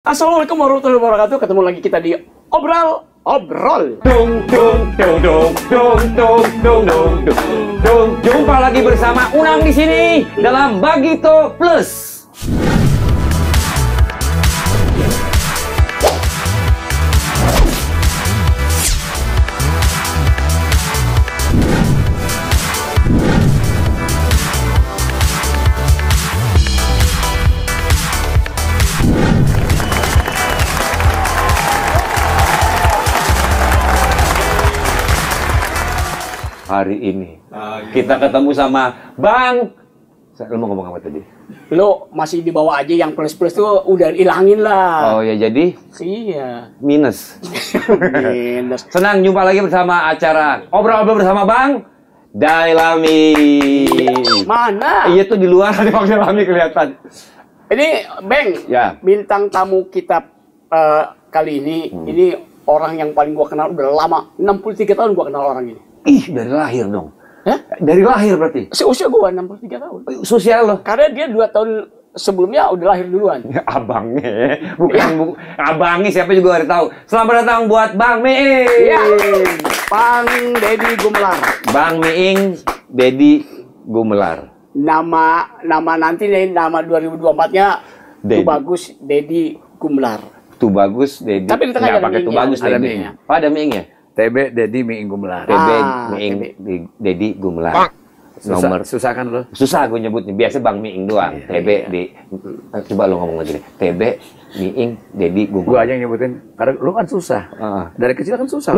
Assalamualaikum warahmatullahi wabarakatuh. Ketemu lagi kita di Obrol. Jumpa lagi bersama Unang di sini dalam Bagito Plus. Hari ini kita ketemu sama Bang. Lu mau ngomong apa tadi? Lu masih dibawa aja yang plus-plus tuh udah ilangin lah. Oh ya, jadi Iya. minus. Minus. Senang jumpa lagi bersama acara Obrol bersama Bang Dailami. Mana? Iya tuh di luar ada Bang Dailami kelihatan. Ini Bang, Ya. bintang tamu kita kali ini orang yang paling gua kenal udah lama. 63 tahun gua kenal orang ini. Ih, dari lahir dong. Hah? Dari lahir berarti. Seusia gua 63 tahun. Sosial loh. Karena dia 2 tahun sebelumnya udah lahir duluan. Abangnya, bukan abangnya siapa juga harus tahu. Selamat datang buat Bang Miing. Iya. Bang Deddy Gumelar. Bang Miing, Deddy Gumelar. Nama nanti nih, nama 2024-nya Deddy. Tuh Bagus Deddy Gumelar. Tuh bagus, Deddy. Tapi di tengah nggak ada pakai tuh Miing-nya. bagus, Ada Deddy. Miing-nya. Oh, ada Miing-nya. TB Deddy Miing Gumelar. TB Ah, Miing Deddy Gumelar. Susah kan lo? Susah gue nyebutnya. Biasa Bang Miing doang. TB di coba lo ngomong lagi deh. TB Miing Deddy Gua Gumelar. aja yang nyebutin. Karena lu kan susah. Dari kecil kan susah.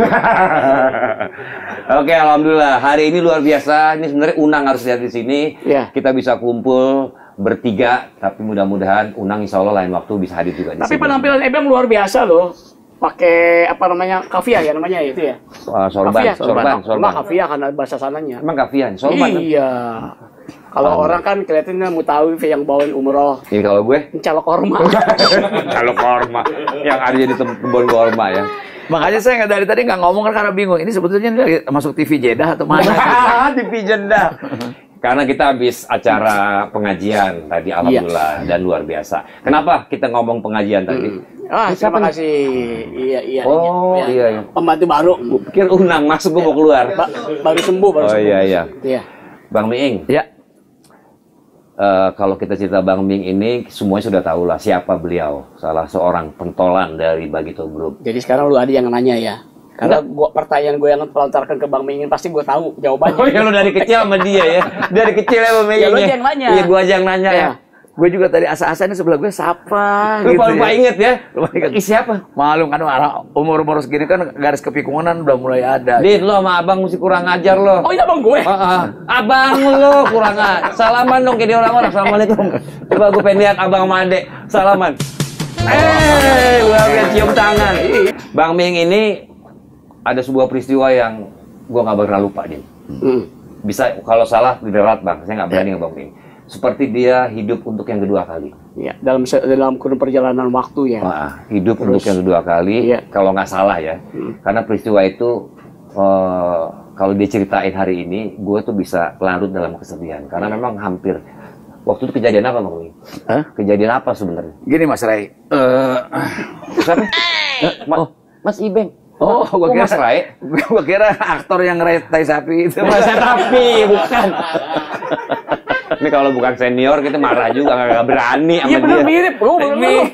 Oke, alhamdulillah. Hari ini luar biasa. Ini sebenarnya Unang harus lihat di sini. Iya. Kita bisa kumpul bertiga, tapi mudah-mudahan Unang insya Allah lain waktu bisa hadir juga di Tapi sini. penampilan Ebang luar biasa loh. Pakai apa namanya? Kafia ya namanya itu ya. Sorban. Enggak kafia karena bahasa sananya. Emang kafian, sorban. Iya. Kalau orang kan kelihatannya mutawif yang bawain umroh. Ini kalau gue Calok korma. kalau korma yang ada di kebun korma ya. Makanya saya nggak dari tadi nggak ngomong kan karena bingung. Ini sebetulnya ini lagi masuk TV Jeddah atau mana? Di Pijenda. Karena kita habis acara pengajian tadi, alhamdulillah, dan luar biasa. Kenapa kita ngomong pengajian tadi? Terima kasih. Iya. Oh, iya. Pembantu baru. Gue pikir Unang masuk, gue mau keluar. Baru sembuh, baru Oh sembuh. iya. Iya. Bang Miing, Ya. kalau kita cerita Bang Miing ini, semuanya sudah tahu lah siapa beliau. Salah seorang pentolan dari Bagito Group. Jadi sekarang lu ada yang nanya ya. Karena pertanyaan gue yang pelontarkan ke Bang Miing pasti gue tahu jawabannya. Oh ya, lu dari kecil sama dia ya? Dari kecil ya Bang Miing. Ya, lu aja yang nanya. Iya, gue aja yang nanya ya. Gue juga tadi asa-asa ini sebelah gue siapa Lu gitu lupa inget ya? Lupa inget. Ih, siapa? Malum kan umur-umur segini kan garis kepikungan udah mulai ada. Din, lo sama abang mesti kurang ajar lo. Oh iya Bang gue. Abang lo kurang ajar. Salaman dong kayak di orang-orang. Assalamualaikum. Coba gue pengen lihat abang sama adek. Salaman. Gue lihat cium tangan. Bang Miing ini ada sebuah peristiwa yang gue nggak bakal lupa, Din. Bisa kalau salah direlat Bang. Saya nggak berani ngebang Miing. Seperti dia hidup untuk yang kedua kali. Iya, dalam kurun perjalanan waktu ya. Hidup untuk yang kedua kali, Iya. kalau nggak salah ya. Karena peristiwa itu, kalau dia ceritain hari ini, gue tuh bisa larut dalam kesedihan. Karena memang hampir, waktu itu kejadian apa Bang Miing? Kejadian apa sebenarnya? Gini Mas Ray. Siapa? Mas Ibeng. Oh, Kok Mas Ray? Gua kira aktor yang tai sapi itu. Mas Tapi, bukan. Ini kalau bukan senior kita marah juga, nggak berani sama Iya bener dia. mirip.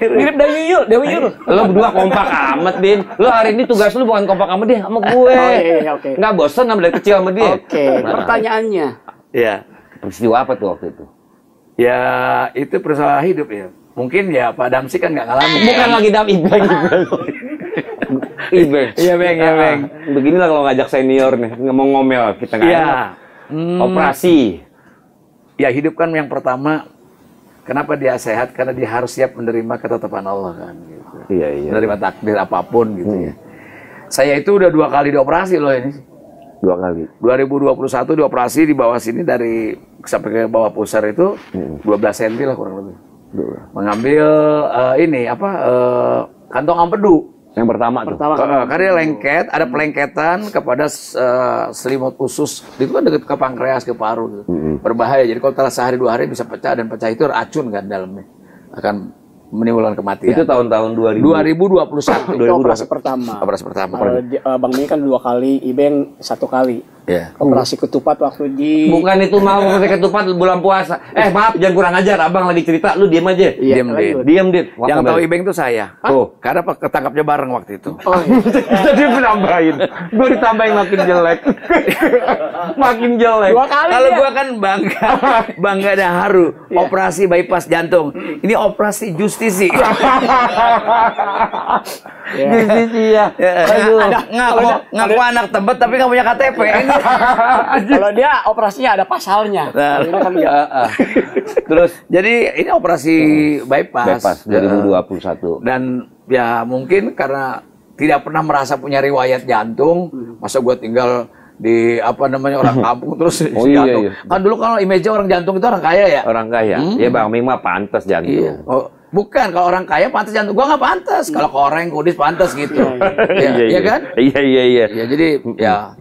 Mirip Dewi Yul. Lo berdua kompak amat, Din. Lo hari ini tugas lo bukan kompak sama dia, sama gue. Oh, iya, oke. Nggak bosan sama dari kecil sama dia. Oke, pertanyaannya. Iya. Peristiwa apa tuh waktu itu? Ya, itu persoalan hidup ya. Mungkin ya Pak Damsi kan nggak ngalamin. Bukan lagi Ibeng. Ibeng. Iya, Beng, ya, Beng. Beginilah kalau ngajak senior nih, ngomong ngomel kita nggak Iya. enak. Operasi. Ya hidup kan yang pertama, kenapa dia sehat? Karena dia harus siap menerima ketetapan Allah kan. Gitu. Iya. Menerima takdir apapun gitu ya. Saya itu udah 2 kali dioperasi loh ini. 2 kali. 2021 dioperasi di bawah sini dari sampai ke bawah pusar itu 12 cm lah kurang lebih. Mengambil kantong empedu. Yang pertama tuh. Karena lengket, ada pelengketan kepada selimut usus. Itu kan dekat ke pankreas, ke paru. Gitu. Berbahaya. Jadi kalau telah sehari 2 hari bisa pecah, dan pecah itu racun kan dalamnya. Akan menimbulkan kematian. Itu tahun-tahun 2021. Itu operasi pertama. Operasi pertama. Bang Ming kan 2 kali, Ibeng 1 kali. Ya. Operasi ketupat waktu di... Bukan itu mau pakai ketupat bulan puasa. Maaf, jangan kurang ajar. Abang lagi cerita, lu diam aja. Iya, Diam, lanjut. Diam, Dit. Yang tahu Ibeng itu saya. Oh. Karena ketangkapnya bareng waktu itu. Oh, iya. Tadi menambahin. Gue ditambahin makin jelek. Makin jelek. 2 kali Kalau dia. gua kan bangga dan haru. Operasi bypass jantung. Ini operasi justisi. Justisi ya. Aduh. Ngaku anak Tebet tapi nggak punya KTP. Kalau dia operasinya ada pasalnya. Nah. Ini kan enggak. Terus Jadi ini operasi bypass. Bypass 2021. Dan ya mungkin karena tidak pernah merasa punya riwayat jantung, masa gua tinggal di orang kampung terus Oh, jantung. iya. Kan dulu kalau image orang jantung itu orang kaya ya. Orang kaya. Ya Bang Ming mah pantas jantung. Iya. Oh, bukan kalau orang kaya pantas jantung. Gua nggak pantas. Kalau koreng, kudis pantas gitu. Iya kan? Iya. Ya jadi ya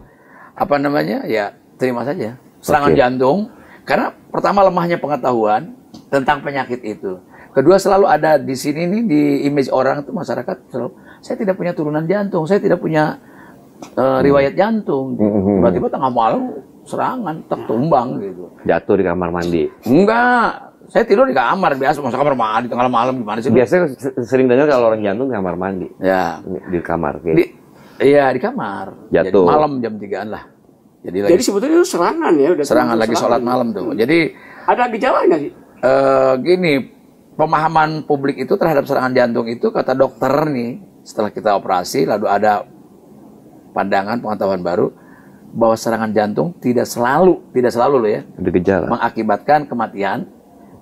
ya terima saja serangan jantung. Karena pertama lemahnya pengetahuan tentang penyakit itu. Kedua selalu ada di sini nih di image orang itu masyarakat selalu saya tidak punya turunan jantung, saya tidak punya riwayat jantung. Tiba-tiba tengah malam serangan, tumbang gitu. Jatuh di kamar mandi. Enggak, saya tidur di kamar biasa, masa kamar mandi tengah malam gimana sih? Biasanya sering dengar kalau orang jantung di kamar mandi. Ya. Di kamar. Iya di kamar. Jatuh. Jadi malam jam 3-an lah. Jadi sebetulnya itu serangan ya, udah serangan lagi sholat malam tuh. Jadi ada gejalanya sih. gini, pemahaman publik itu terhadap serangan jantung itu kata dokter nih, setelah kita operasi lalu ada pandangan pengetahuan baru bahwa serangan jantung tidak selalu loh ya, Ada gejala. mengakibatkan kematian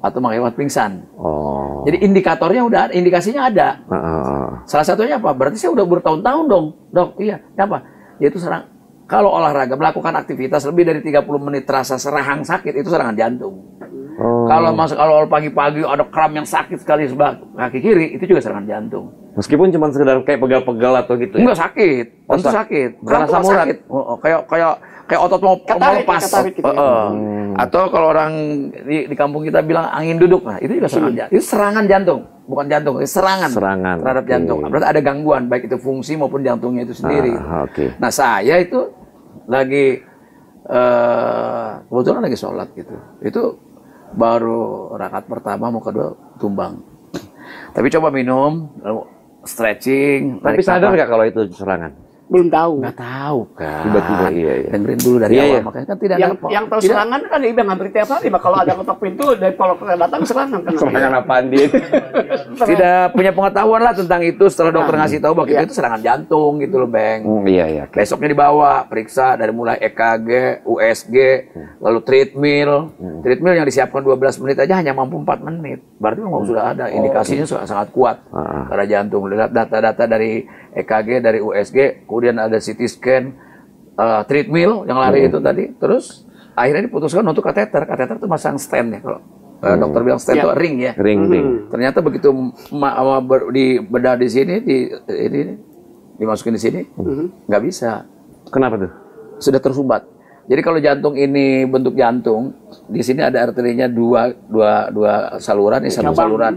atau mengakibatkan pingsan. Oh. Jadi indikatornya udah ada, indikasinya ada. Salah satunya apa? Berarti saya udah bertahun-tahun dong, dok. Iya, kenapa? Yaitu kalau olahraga melakukan aktivitas lebih dari 30 menit terasa serahang sakit itu serangan jantung. Kalau pagi-pagi ada kram yang sakit sekali sebelah kaki kiri itu juga serangan jantung. Meskipun cuma sekedar kayak pegal-pegal atau gitu. Enggak sakit, tentu sakit. Bukan asam urat. Kayak otot mau lepas. Gitu. Atau kalau orang di kampung kita bilang angin duduk, nah itu juga serangan jantung. Itu serangan jantung, bukan jantung, itu serangan terhadap jantung. Berarti ada gangguan baik itu fungsi maupun jantungnya itu sendiri. Nah saya itu lagi kebetulan lagi sholat gitu. Itu baru rakaat pertama mau kedua tumbang. Tapi coba minum, lalu stretching. Tapi sadar nggak kalau itu serangan? Belum tahu. Nggak tahu kan. Tiba-tiba iya. Dengerin dulu dari awal. Makanya kan tidak yang tahu serangan kan Ibeng hampir tiap hari. Kalau ada ketok pintu dari kalau datang serangan kan. Serangan apaan dia? Tidak punya pengetahuan lah tentang itu setelah dokter ngasih tahu bahwa itu serangan jantung gitu loh, Beng. Iya. Besoknya dibawa periksa dari mulai EKG, USG, lalu treadmill. Treadmill yang disiapkan 12 menit aja hanya mampu 4 menit. Berarti memang sudah ada indikasinya sangat kuat pada jantung. Lihat data-data dari EKG, dari USG, kemudian ada CT scan, treadmill yang lari itu tadi. Terus akhirnya diputuskan untuk kateter. Kateter itu masang stand ya kalau dokter bilang stand itu ring ya. Ring. Ternyata begitu bedah di sini, dimasukin di sini, nggak bisa. Kenapa tuh? Sudah tersumbat. Jadi kalau jantung ini bentuk jantung, di sini ada arterinya dua saluran, ini satu saluran.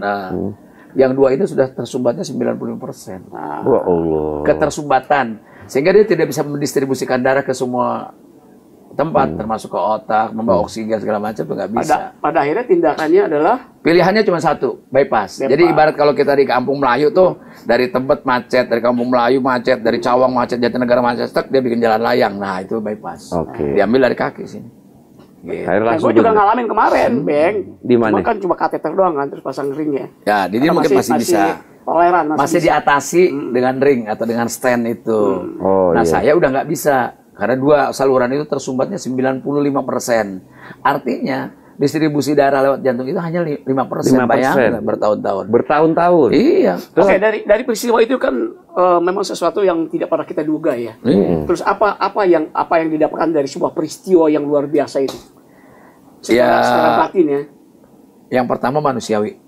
Yang dua itu sudah tersumbatnya 90%. Wah Allah. Ketersumbatan. Sehingga dia tidak bisa mendistribusikan darah ke semua tempat, termasuk ke otak, membawa oksigen segala macam, itu nggak bisa. Pada akhirnya tindakannya adalah Pilihannya cuma satu, bypass. Jadi ibarat kalau kita di Kampung Melayu tuh, dari Tebet macet, dari Kampung Melayu macet, dari Cawang macet, Jatinegara macet, dia bikin jalan layang. Nah itu bypass. Diambil dari kaki sini. Gitu. Gue juga ngalamin kemarin, Beng. Di mana? Cuma kan cuma kateter doang kan, terus pasang ring ya. Ya, di dia mungkin masih bisa. Toleran, masih diatasi dengan ring atau dengan stand itu. Saya udah nggak bisa. Karena dua saluran itu tersumbatnya 95%. Artinya, distribusi darah lewat jantung itu hanya 5%. Bayangkan bertahun-tahun. Bertahun-tahun? Iya. Oke, dari peristiwa itu kan memang sesuatu yang tidak pernah kita duga ya. Terus apa yang didapatkan dari sebuah peristiwa yang luar biasa itu? Secara batin ya. Yang pertama manusiawi.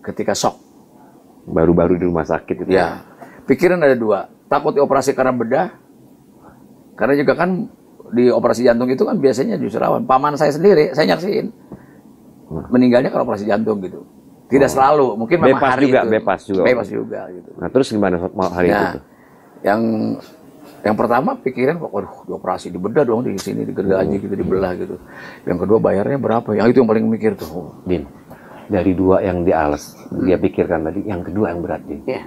Ketika shock. Baru-baru di rumah sakit itu. Ya. Pikiran ada dua. Takut dioperasi karena bedah. Karena juga kan di operasi jantung itu kan biasanya justru rawan. Paman saya sendiri, saya nyaksiin. Meninggalnya karena operasi jantung gitu. Tidak selalu, mungkin memang Bebas hari juga, itu. Bebas juga gitu. Nah, terus gimana hari itu tuh? Yang pertama pikiran, waduh, dioperasi dibedah dong di sini, digergaji gitu, dibelah gitu. Yang kedua bayarnya berapa? Yang itu yang paling mikir tuh. Din, dari 2 yang diales, dia pikirkan tadi, yang kedua yang berat, Din. Iya.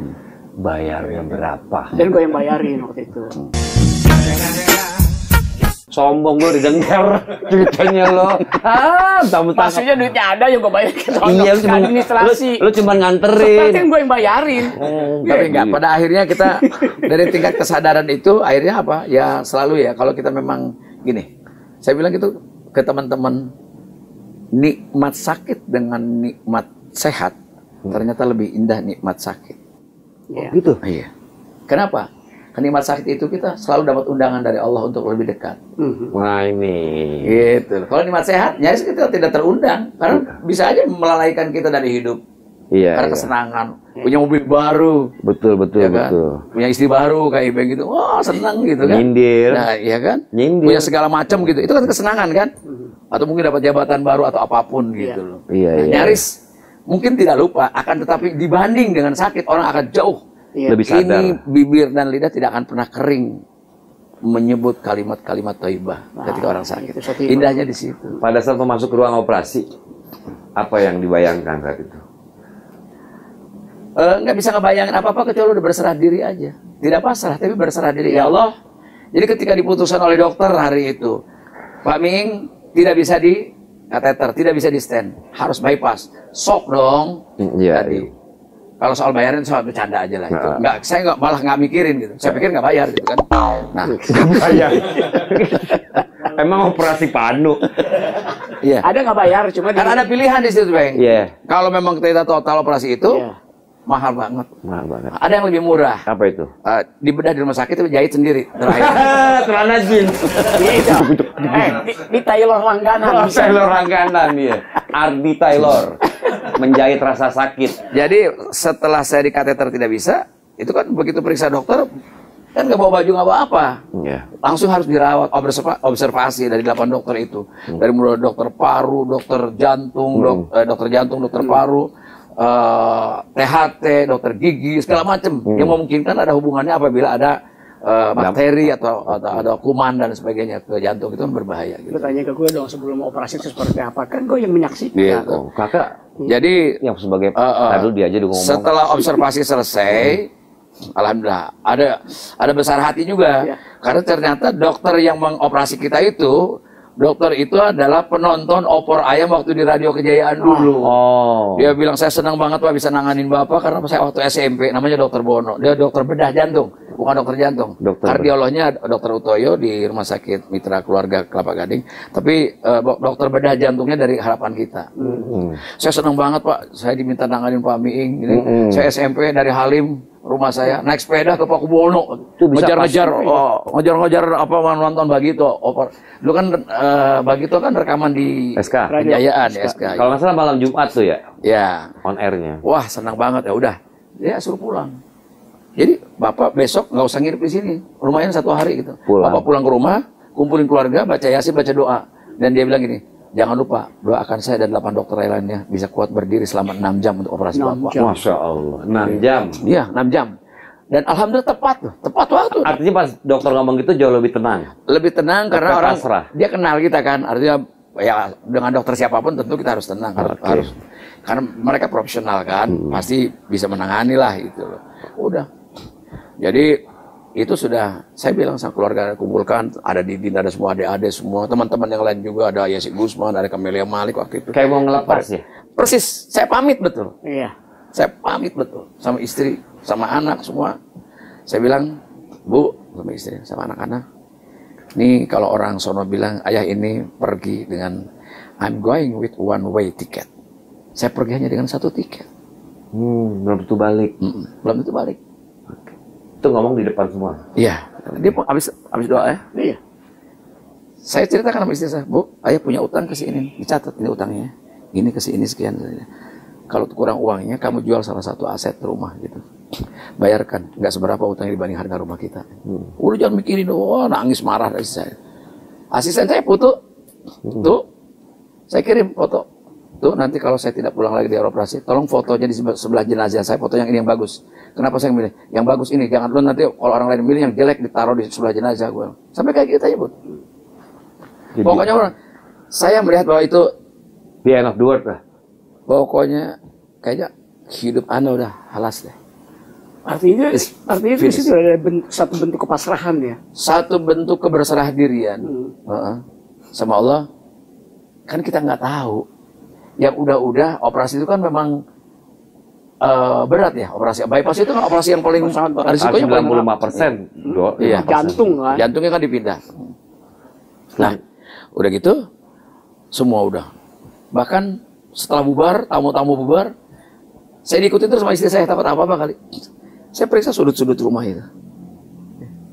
Bayarnya berapa? Dan gue yang bayarin waktu itu. Sombong lo didengar ceritanya lo. Maksudnya duitnya ada yang gue bayar ke sono. Iya, lu cuma administrasi. lu cuma nganterin. Kan gue yang bayarin. Tapi enggak, pada akhirnya kita dari tingkat kesadaran itu akhirnya apa? Ya selalu ya kalau kita memang gini. Saya bilang gitu ke teman-teman, nikmat sakit dengan nikmat sehat ternyata lebih indah nikmat sakit. Iya. Gitu. Iya. Kenapa? Nikmat sakit itu kita selalu dapat undangan dari Allah untuk lebih dekat. Wah ini. Gitu. Kalau nikmat sehat, nyaris kita tidak terundang karena bisa aja melalaikan kita dari hidup. Iya. Karena kesenangan, punya mobil baru, Betul ya kan? betul. Punya istri baru kayak Ibeng gitu, wah senang gitu kan? Nyindir. Nah, iya kan? Nyindir. Punya segala macam gitu, itu kan kesenangan kan? Atau mungkin dapat jabatan baru atau apapun gitu loh. Iya, Nah, iya. nyaris mungkin tidak lupa, akan tetapi dibanding dengan sakit orang akan jauh. Iya. Lebih sadar. Ini bibir dan lidah tidak akan pernah kering menyebut kalimat-kalimat thayyibah ketika orang sakit. itu satu Indahnya di situ. Pada saat masuk ke ruang operasi, apa yang dibayangkan saat itu? Nggak bisa ngebayangin apa-apa kecuali udah berserah diri aja. Tidak pasrah, tapi berserah diri. Ya Allah. Jadi ketika diputuskan oleh dokter hari itu, Pak Ming tidak bisa di kateter, tidak bisa di stand, harus bypass. Sok dong. Iya. Tadi. Kalau soal bayaran soal bercanda aja lah itu. Nah. Saya malah nggak mikirin gitu. Saya pikir nggak bayar gitu kan. Nah, Bayar. Emang operasi panu. iya. Ada nggak bayar? Cuma Kan ada pilihan di situ, Bang. Iya. Kalau memang kita total operasi itu Iya. mahal banget. Mahal banget. Ada yang lebih murah. Apa itu? Dibedah di rumah sakit itu jahit sendiri terakhir. Celana jeans. Iya. Di Taylor langganan. Taylor langganan ya. Ardi Taylor menjahit rasa sakit. Jadi setelah saya di kateter tidak bisa, itu kan begitu periksa dokter kan nggak bawa baju nggak bawa apa, Iya. langsung harus dirawat observasi dari 8 dokter itu, dari mulai dokter paru, dokter jantung, dokter paru, THT, dokter gigi, segala macam yang memungkinkan ada hubungannya apabila ada bakteri atau ada kuman dan sebagainya ke jantung, itu kan berbahaya. Lu tanya ke gue dong sebelum operasi itu seperti apa? Kan gue yang menyaksikan. Gitu. Oh, kakak Jadi yang sebagai tadi dia aja ngomong. setelah observasi selesai, alhamdulillah ada besar hati juga, karena ternyata dokter yang mengoperasi kita itu, dokter itu adalah penonton opor ayam waktu di Radio Kejayaan dulu. Oh. Dia bilang saya senang banget Pak bisa nanganin Bapak karena saya waktu SMP namanya Dokter Bono. Dia dokter bedah jantung, bukan dokter jantung. Kardiolognya Dokter Utoyo di Rumah Sakit Mitra Keluarga Kelapa Gading, tapi dokter bedah jantungnya dari Harapan Kita. Saya senang banget Pak, saya diminta nanganin Pak Miing. Saya SMP dari Halim, rumah saya naik sepeda ke Pakubono, ngejar-ngejar apa nonton Bagito. Dulu kan Bagito kan rekaman di SK. Kejayaan ya, SK. Kalau nggak salah malam Jumat tuh ya, Ya. on airnya. Wah senang banget ya udah, dia suruh pulang. Jadi bapak besok nggak usah nginep di sini, lumayan 1 hari gitu. Pulang. Bapak pulang ke rumah, kumpulin keluarga, baca yasin, baca doa, dan dia bilang gini, jangan lupa doakan saya dan 8 dokter lainnya bisa kuat berdiri selama 6 jam untuk operasi 6 bapak. jam. Masya Allah, 6 jam. Iya 6 jam. Dan alhamdulillah tepat waktu. Artinya pas dokter ngomong gitu jauh lebih tenang. Lebih tenang karena Lebih orang pasrah. dia kenal kita kan, artinya ya dengan dokter siapapun tentu kita harus tenang, harus karena mereka profesional kan, pasti bisa menangani lah gitu loh. Udah. Jadi itu sudah saya bilang sama keluarga kumpulkan, ada Didin, ada semua adik-adik semua, teman-teman yang lain juga, ada Yasik Gusman, ada Camelia Malik waktu itu. Kayak mau ngelepas ya. Persis, saya pamit betul. Iya. Saya pamit betul sama istri, sama anak semua. Saya bilang, Bu, sama istri, sama anak-anak. Nih kalau orang sono bilang, ayah ini pergi dengan I'm going with one way ticket. Saya pergi hanya dengan 1 tiket. Belum tentu balik. Belum tentu balik. Itu ngomong di depan semua. Iya, dia habis doa ya. Iya. Saya ceritakan sama istri saya, Bu, ayah punya utang ke sini, dicatat ini utangnya. Ini ke sini sekian. Kalau kurang uangnya, kamu jual salah satu aset rumah gitu. Bayarkan, nggak seberapa utangnya dibanding harga rumah kita. Udah jangan mikirin, nangis marah dari saya. Asisten saya foto, tuh, saya kirim foto. tuh nanti kalau saya tidak pulang lagi di operasi, tolong fotonya di sebelah jenazah saya, foto yang ini yang bagus. Kenapa saya milih? Yang bagus ini, jangan lu nanti kalau orang lain milih yang jelek ditaruh di sebelah jenazah gue. Sampai kayak gitu aja, Bu. Pokoknya orang, saya melihat bahwa itu the end of the world lah. Pokoknya kayaknya hidup Anda udah halas deh. Artinya di situ ada satu bentuk kepasrahan ya. Satu bentuk keberserah dirian sama Allah. Kan kita nggak tahu. Yang udah operasi itu kan memang berat ya. Operasi bypass itu kan operasi yang paling risikonya 95%. Iya. Jantung kan. Jantungnya kan dipindah. Nah, udah gitu semua udah. Bahkan setelah bubar, tamu-tamu bubar, saya diikuti terus sama istri saya, takut apa-apa kali. Saya periksa sudut-sudut rumah itu.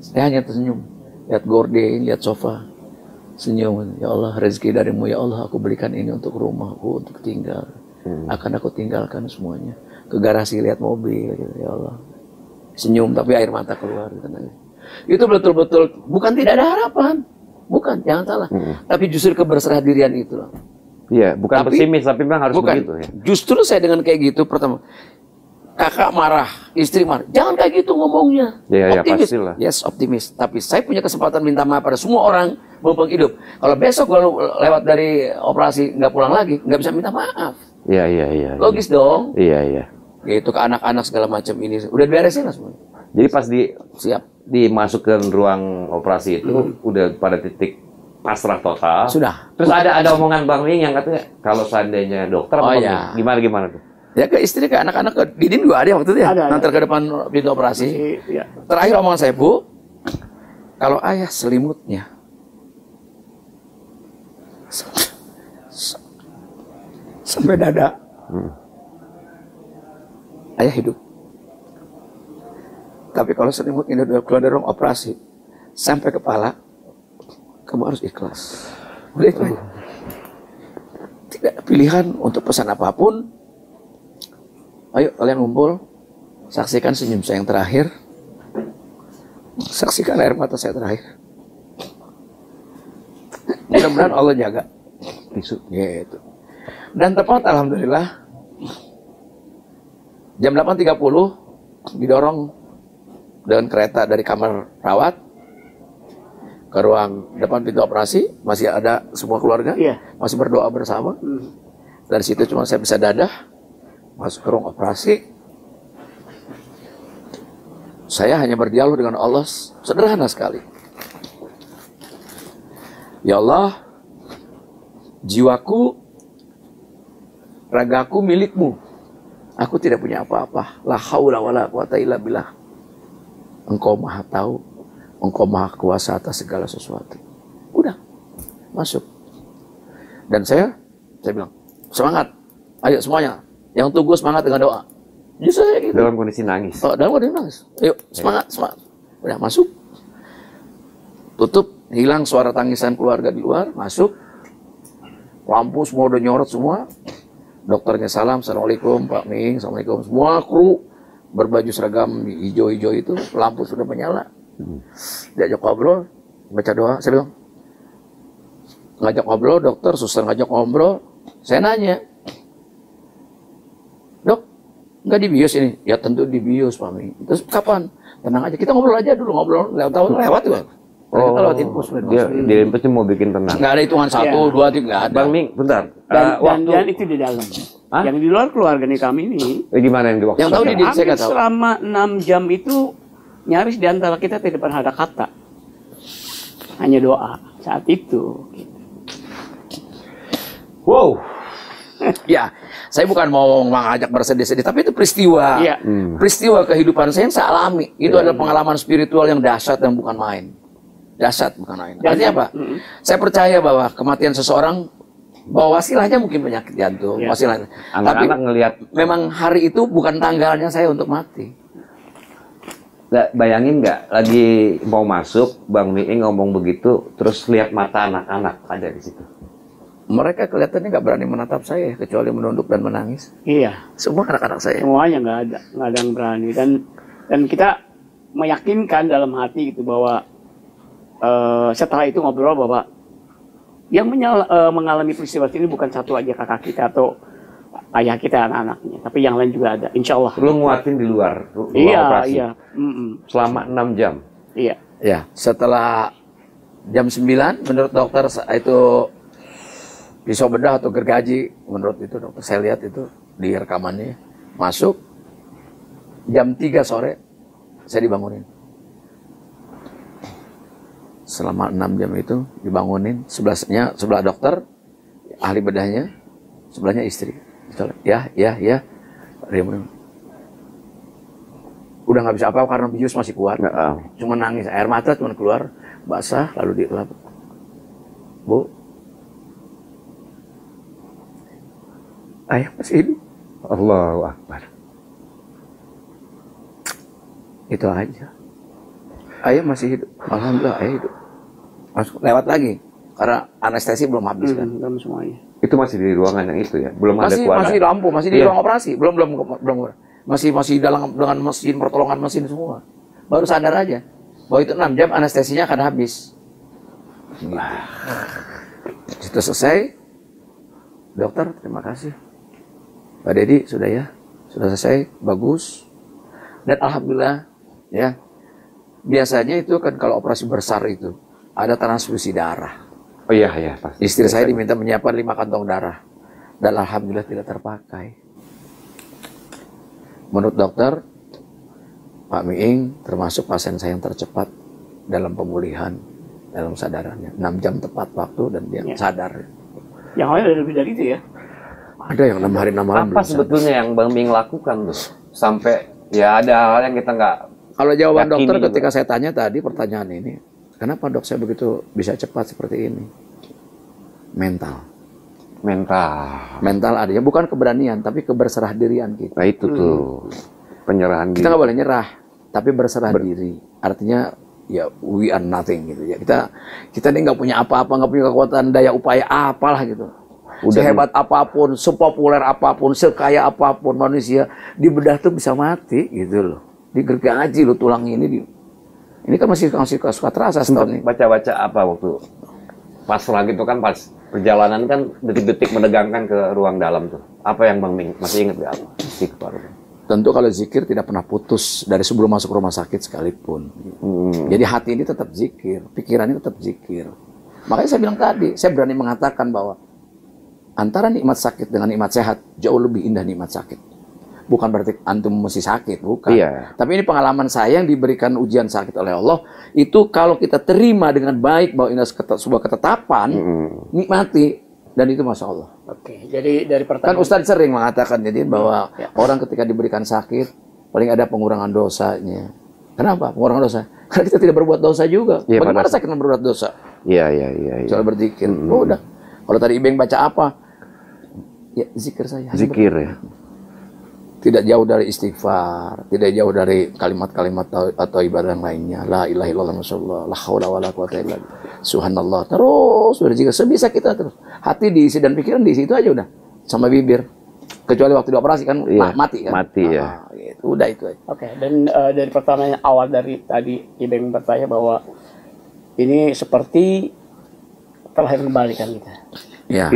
Saya hanya tersenyum. Lihat gorden, lihat sofa. Senyum. Ya Allah, rezeki darimu. Ya Allah, aku belikan ini untuk rumahku, untuk tinggal. Akan aku tinggalkan semuanya. Ke garasi lihat mobil. Gitu. Ya Allah. Senyum, tapi air mata keluar. Gitu. Itu betul-betul, bukan tidak ada harapan. Bukan, jangan salah. Tapi justru keberserah dirian itu loh. Iya, bukan pesimis, tapi memang harus begitu ya. Justru saya dengan kayak gitu, pertama, kakak marah, istri marah. Jangan kayak gitu ngomongnya. Ya, optimis. Ya, pastilah. Yes, optimis. Tapi saya punya kesempatan minta maaf pada semua orang maupun hidup. Kalau besok kalau lewat dari operasi nggak pulang lagi, nggak bisa minta maaf. Iya. Logis dong. Iya. Gitu ke anak-anak segala macam ini. Udah beresin lah semua. Jadi pas siap dimasukkan ruang operasi itu udah pada titik pasrah total. Sudah. Terus ada omongan Bang Ming yang katanya kalau seandainya dokter gimana tuh? Ya ke istri, ke anak-anak, ke Didin juga ada waktu itu ya. Nanti ke depan pintu operasi. Ya. Terakhir omongan saya, Bu, kalau ayah selimutnya sampai dada, ayah hidup. Tapi kalau selimutnya udah keluar dari ruang operasi sampai kepala, kamu harus ikhlas. Udah itu aja. Tidak ada pilihan untuk pesan apapun. Ayo kalian ngumpul, saksikan senyum saya yang terakhir, saksikan air mata saya terakhir. Mudah-mudahan Allah jaga. Gitu. Dan tepat alhamdulillah jam 8.30 didorong dengan kereta dari kamar rawat ke ruang depan pintu operasi. Masih ada semua keluarga, masih berdoa bersama. Dari situ cuma saya bisa dadah masuk ke ruang operasi. Saya hanya berdialog dengan Allah sederhana sekali. Ya Allah, jiwaku, ragaku milikmu. Aku tidak punya apa-apa. La haula wala quwata illa billah. Engkau maha tahu, engkau maha kuasa atas segala sesuatu. Udah, masuk. Dan saya bilang, semangat, ayo semuanya. Yang tunggu semangat dengan doa. Justru saya gitu. Dalam kondisi nangis. Dalam kondisi nangis. Ayo, semangat. Udah masuk. Tutup, hilang suara tangisan keluarga di luar, masuk. Lampu semua udah nyorot semua. Dokternya salam, assalamualaikum Pak Ming, assalamualaikum. Semua kru berbaju seragam hijau-hijau itu, lampu sudah menyala. Diajak ngobrol, baca doa, saya bilang, ngajak ngobrol, dokter, suster ngajak ngobrol. Saya nanya, Dok, nggak di bios ini? Ya tentu di bios Pak Ming. Terus kapan? Tenang aja, kita ngobrol aja dulu, lewat juga. Kita lewat infus. Dia infusnya mau bikin tenang. Nggak ada hitungan 1, 2, 3, nggak ada. Bang Ming, bentar. Dan itu di dalam. Yang di luar keluarga nih kami ini. Gimana yang di waktu? Yang tahu di saya nggak tahu. Selama 6 jam itu nyaris di antara kita tidak pernah ada kata. Hanya doa saat itu. Wow. Ya, saya bukan mau mengajak bersedih-sedih, tapi itu peristiwa. Peristiwa kehidupan saya yang saya alami. Itu adalah pengalaman spiritual yang dahsyat dan bukan main. Dahsyat bukan main. Artinya apa? Saya percaya bahwa kematian seseorang, bahwa wasilahnya mungkin penyakit jantung, wasilahnya. Tapi ngelihat memang hari itu bukan tanggalnya saya untuk mati. Bayangin nggak lagi mau masuk, Bang Ming ngomong begitu, terus lihat mata anak-anak ada di situ. Mereka kelihatannya nggak berani menatap saya, kecuali menunduk dan menangis. Iya. Semua anak-anak saya. Semuanya nggak ada yang berani. Dan kita meyakinkan dalam hati gitu bahwa setelah itu ngobrol bahwa Yang mengalami peristiwa ini bukan satu aja kakak kita atau ayah kita, anak-anaknya, tapi yang lain juga ada, insya Allah. Lu nguatin di luar Iya, operasi? iya. Selama 6 jam? Iya. Ya, setelah jam 9 menurut dokter itu pisau bedah atau gergaji, menurut itu dokter, saya lihat itu di rekamannya, masuk jam 3 sore saya dibangunin. Selama 6 jam itu dibangunin, sebelah dokter, ahli bedahnya, sebelahnya istri. Ya. Udah nggak bisa apa-apa karena bius masih kuat. Cuma nangis, air mata cuma keluar, basah, lalu dilap. Bu, ayah masih hidup. Allahu Akbar. Itu aja. Ayah masih hidup. Alhamdulillah ayah hidup. Masuk lewat lagi. Karena anestesi belum habis kan. Belum semuanya. Itu masih di ruangan yang itu ya? Belum ada keluarga? Masih di lampu, masih di ruang operasi. Belum. Masih dalam dengan mesin, pertolongan mesin semua. Baru sadar aja. Bahwa itu 6 jam anestesinya akan habis. Gitu. Itu selesai. Dokter, terima kasih. Pak Dedi, sudah ya. Sudah selesai, bagus. Dan alhamdulillah, ya. Biasanya itu kan kalau operasi besar itu ada transfusi darah. Oh iya pasti. Istri saya diminta menyiapkan 5 kantong darah dan alhamdulillah tidak terpakai. Menurut dokter, Pak Miing termasuk pasien saya yang tercepat dalam pemulihan, dalam sadarannya. 6 jam tepat waktu dan dia sadar. Yang lain ada lebih dari itu ya? Ada yang 6 hari 6 malam. Apa sebetulnya yang Bang Miing lakukan tuh? Sampai ya ada hal yang kita nggak. Kalau jawaban yakini dokter juga. ketika saya tanya tadi pertanyaan ini, kenapa dok saya begitu bisa cepat seperti ini? Mental adanya bukan keberanian tapi keberserah dirian kita. Nah itu tuh penyerahan Kita nggak boleh nyerah tapi berserah diri. Artinya ya we are nothing gitu ya. Kita ini nggak punya apa-apa, nggak punya kekuatan daya upaya apalah gitu. Sehebat apapun, sepopuler apapun, sekaya apapun manusia di bedah tuh bisa mati gitu loh. Digergaji lo tulang ini kan masih suka terasa setahun ini. Baca-baca apa waktu pas lagi itu kan pas perjalanan kan detik-detik menegangkan ke ruang dalam tuh. Apa yang Bang Miing masih ingat gak? Tentu kalau zikir tidak pernah putus dari sebelum masuk rumah sakit sekalipun. Jadi hati ini tetap zikir, pikirannya tetap zikir. Makanya saya bilang tadi, saya berani mengatakan bahwa antara nikmat sakit dengan nikmat sehat jauh lebih indah nikmat sakit. Bukan berarti antum mesti sakit, bukan. Iya. Tapi ini pengalaman saya yang diberikan ujian sakit oleh Allah. Itu kalau kita terima dengan baik bahwa ini sebuah ketetapan, nikmati. Dan itu Masya Allah. Oke, jadi dari pertanyaan. Kan Ustadz sering mengatakan jadi bahwa orang ketika diberikan sakit, paling ada pengurangan dosanya. Kenapa pengurangan dosa? Karena kita tidak berbuat dosa juga. Ya, bagaimana sakit berbuat dosa? Iya. Soal berzikir. Oh, udah. Kalau tadi Ibeng baca apa? Ya zikir saja. Zikir ya. Tidak jauh dari istighfar, tidak jauh dari kalimat-kalimat atau ibadah yang lainnya. La ilaha illallah masyaallah, la haula wala quwata illa billah. Subhanallah. Terus berzikir sebisa kita terus. Hati diisi dan pikiran diisi itu aja udah. Sama bibir. Kecuali waktu dioperasi kan mati kan. Mati ya. Gitu. Udah itu aja. Oke, dan dari pertanyaan awal dari tadi Ibeng bertanya bahwa ini seperti terlahir kembali kan kita. Ya.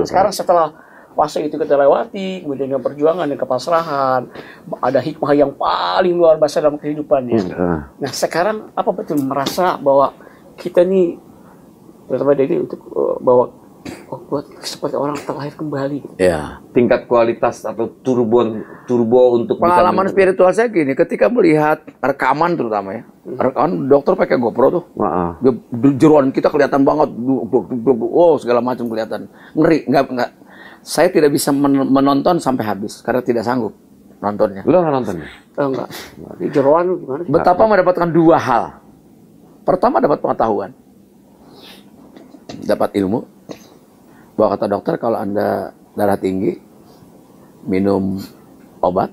Sekarang setelah fase itu kita lewati, kemudian dengan perjuangan dan kepasrahan, ada hikmah yang paling luar biasa dalam kehidupannya. Nah sekarang apa betul merasa bahwa kita nih, terutama dari untuk bahwa buat seperti orang terlahir kembali. Ya. Tingkat kualitas atau turbo untuk pengalaman spiritual saya gini, ketika melihat rekaman terutama ya, rekaman dokter pakai GoPro tuh, jeroan kita kelihatan banget, segala macam kelihatan, ngeri, nggak. Saya tidak bisa menonton sampai habis karena tidak sanggup nontonnya. Lu nggak nonton? Enggak. Di jeroan gimana? Betapa mendapatkan 2 hal. Pertama dapat pengetahuan, dapat ilmu. Bahwa kata dokter kalau Anda darah tinggi, minum obat,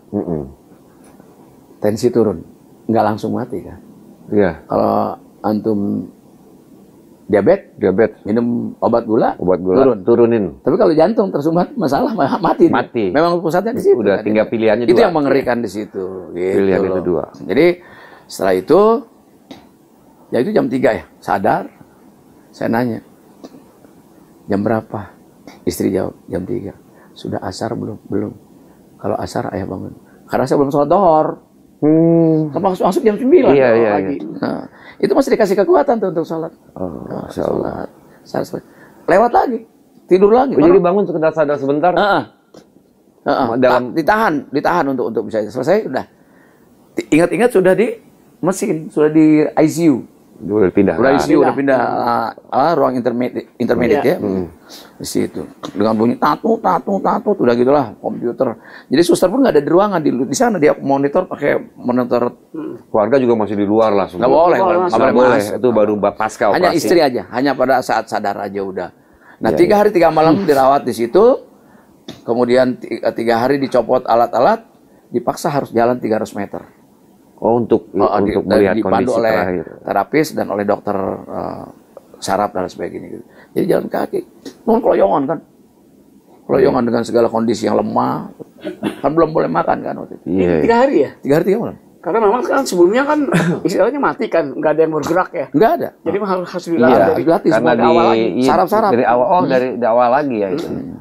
tensi turun, nggak langsung mati kan? Iya. Kalau antum diabetes, minum obat gula turunin. Tapi kalau jantung tersumbat, masalah mati. Memang pusatnya di situ. Udah kan? Tinggal pilihannya itu 2. yang mengerikan di situ. Gitu pilihan loh. itu 2. Jadi setelah itu, ya itu jam 3 ya, sadar. Saya nanya, Jam berapa? Istri jawab, jam 3. Sudah asar belum? Belum. Kalau asar ayah bangun. Karena saya belum sholat dohor. Masuk jam 9 pagi. Nah, itu masih dikasih kekuatan tuh untuk sholat. Sholat. Lewat lagi. Tidur lagi. Jadi bangun sekedar sadar sebentar. Ditahan untuk bisa selesai. Udah. Ingat-ingat sudah di mesin, sudah di ICU. Udah pindah ruang intermediate ya. Di situ dengan bunyi tatu udah gitulah komputer. Jadi suster pun nggak ada di ruangan, di sana dia monitor pakai monitor. Keluarga juga masih di luar lah. Nggak boleh. Itu baru pasca operasi. Hanya istri aja, hanya pada saat sadar aja udah. Nah 3 hari 3 malam dirawat di situ. Kemudian 3 hari dicopot alat-alat, dipaksa harus jalan 300 meter. Untuk melihat dipandu kondisi oleh terakhir. terapis dan oleh dokter saraf dan sebagainya gitu. Jadi jalan kaki, keloyongan dengan segala kondisi yang lemah, kan belum boleh makan kan waktu itu. 3 hari ya? 3 hari 3 malam. Karena memang kan sebelumnya kan istilahnya mati kan, nggak ada yang bergerak ya. Nggak ada. Jadi harus dilatih karena dari awal lagi. Saraf-saraf. Dari awal dari awal lagi ya itu.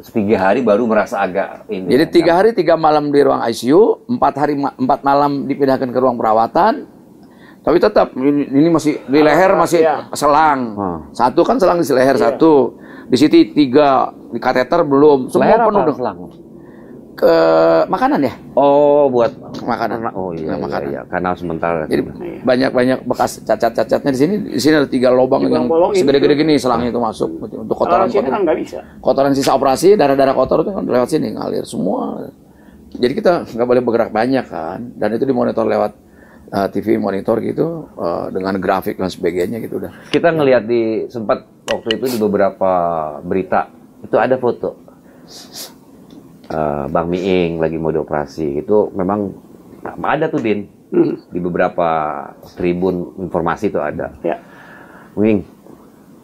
3 hari baru merasa agak ini. Jadi 3 hari 3 malam di ruang ICU, 4 malam dipindahkan ke ruang perawatan. Tapi tetap ini masih di leher masih selang. Satu kan selang di leher satu. Di situ 3 di kateter belum. Semua penuh dengan selang. Ke makanan ya? Oh, buat makanan. Oh iya, makanan. Iya, karena sementara. Jadi banyak bekas cacat-cacatnya di sini. Di sini ada 3 lubang yang segede-gede gini selangnya itu masuk untuk kotoran. Kan nggak bisa. Kotoran sisa operasi, darah-darah kotor itu kan lewat sini ngalir semua. Jadi kita nggak boleh bergerak banyak kan. Dan itu dimonitor lewat TV monitor gitu dengan grafik dan sebagainya gitu udah. Kita ngelihat sempat waktu itu di beberapa berita itu ada foto. Bang Miing lagi mau dioperasi itu memang ada tuh Din di beberapa tribun informasi itu ada. Miing,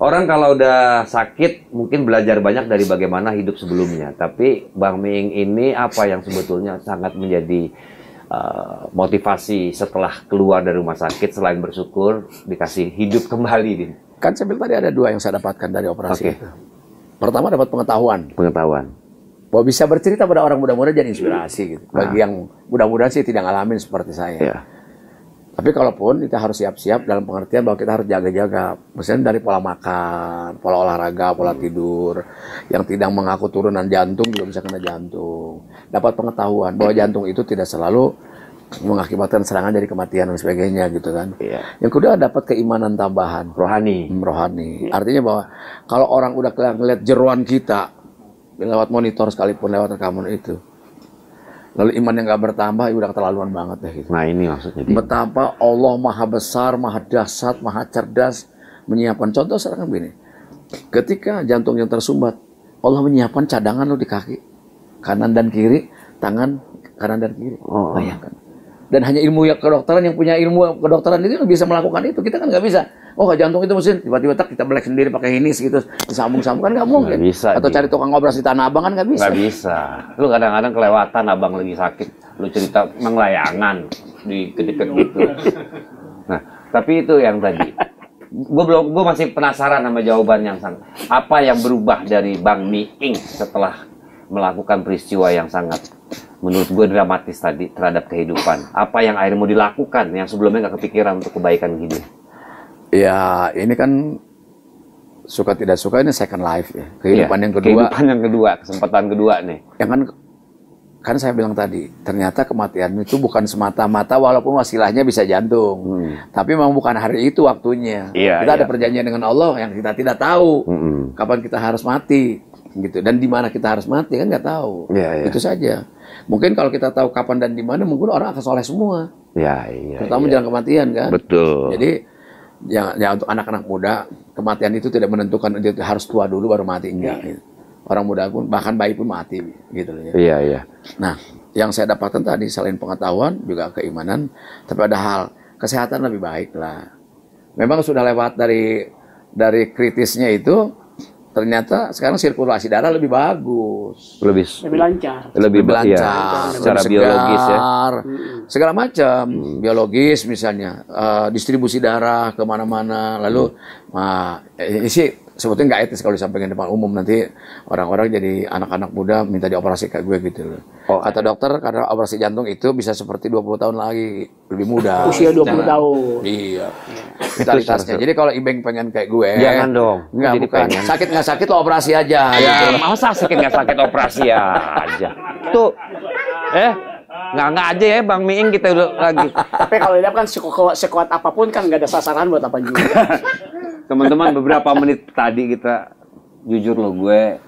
orang kalau udah sakit mungkin belajar banyak dari bagaimana hidup sebelumnya, tapi Bang Miing ini apa yang sebetulnya sangat menjadi motivasi setelah keluar dari rumah sakit selain bersyukur dikasih hidup kembali, Din? Kan saya bilang tadi ada 2 yang saya dapatkan dari operasi itu. Pertama dapat pengetahuan. Bahwa bisa bercerita pada orang muda-muda jadi inspirasi gitu. Bagi yang mudah-mudahan sih tidak ngalamin seperti saya. Tapi kalaupun kita harus siap-siap dalam pengertian bahwa kita harus jaga-jaga. Misalnya dari pola makan, pola olahraga, pola tidur. Yang tidak mengaku turunan jantung juga bisa kena jantung. Dapat pengetahuan bahwa jantung itu tidak selalu mengakibatkan serangan dari kematian dan sebagainya gitu kan. Yang kedua dapat keimanan tambahan. Rohani. Artinya bahwa kalau orang udah ngeliat jeroan kita lewat monitor sekalipun lewat rekaman itu, lalu iman yang nggak bertambah, udah keterlaluan banget deh gitu. Nah ini maksudnya. Betapa Allah maha besar, maha dahsyat, maha cerdas menyiapkan. Contoh sekarang begini, ketika jantung yang tersumbat, Allah menyiapkan cadangan lo di kaki, kanan dan kiri, tangan kanan dan kiri. Bayangkan. Dan hanya ilmu kedokteran yang punya ilmu kedokteran itu yang bisa melakukan itu. Kita kan nggak bisa. Oh, jantung itu mesin tiba-tiba kita belek sendiri pakai hinis gitu, disambung-sambung kan nggak mungkin. Bisa, atau cari tukang ngobras di Tanah Abang kan nggak bisa. Nggak bisa. Lu kadang-kadang kelewatan abang lagi sakit, lu cerita menglayangan di deket gitu. Nah, tapi itu yang tadi. Gue masih penasaran sama jawaban yang sangat. Apa yang berubah dari Bang Miing setelah melakukan peristiwa yang sangat menurut gue dramatis tadi terhadap kehidupan? Apa yang akhirnya mau dilakukan yang sebelumnya nggak kepikiran untuk kebaikan hidup? Ya, ini kan suka tidak suka ini second life ya. Kehidupan yang kedua. Kehidupan yang kedua, kesempatan kedua nih. Yang kan saya bilang tadi, ternyata kematian itu bukan semata-mata walaupun wasilahnya bisa jantung. Tapi memang bukan hari itu waktunya. Kita ada perjanjian dengan Allah yang kita tidak tahu kapan kita harus mati gitu. Dan di mana kita harus mati kan nggak tahu. Itu saja. Mungkin kalau kita tahu kapan dan di mana, mungkin orang akan soleh semua. Terutama jalan kematian kan. Betul. Jadi ya untuk anak-anak muda, kematian itu tidak menentukan dia harus tua dulu baru mati, enggak gitu. Orang muda pun, bahkan bayi pun mati gitu ya. Nah, yang saya dapatkan tadi selain pengetahuan juga keimanan, tapi ada hal kesehatan lebih baik lah. Memang sudah lewat dari kritisnya itu, ternyata sekarang sirkulasi darah lebih bagus, lebih lancar, secara biologis ya, segala macam biologis misalnya, distribusi darah kemana-mana, lalu ini sih sebetulnya nggak etis kalau disampaikan di depan umum, nanti orang-orang jadi anak-anak muda minta dioperasi kayak gue gitu loh. Kata dokter karena operasi jantung itu bisa seperti 20 tahun lagi, lebih muda. Usia 20 tahun. Iya. Vitalitasnya. Jadi kalau Ibeng pengen kayak gue, jangan dong. Nggak, bukan. Sakit nggak sakit lo operasi aja. Ya, masa sakit nggak sakit operasi aja. Tuh, nggak aja ya Bang Miing kita udah lagi. Tapi kalau dia kan sekuat apapun kan nggak ada sasaran buat apa juga. Teman-teman, beberapa menit tadi kita jujur loh, gue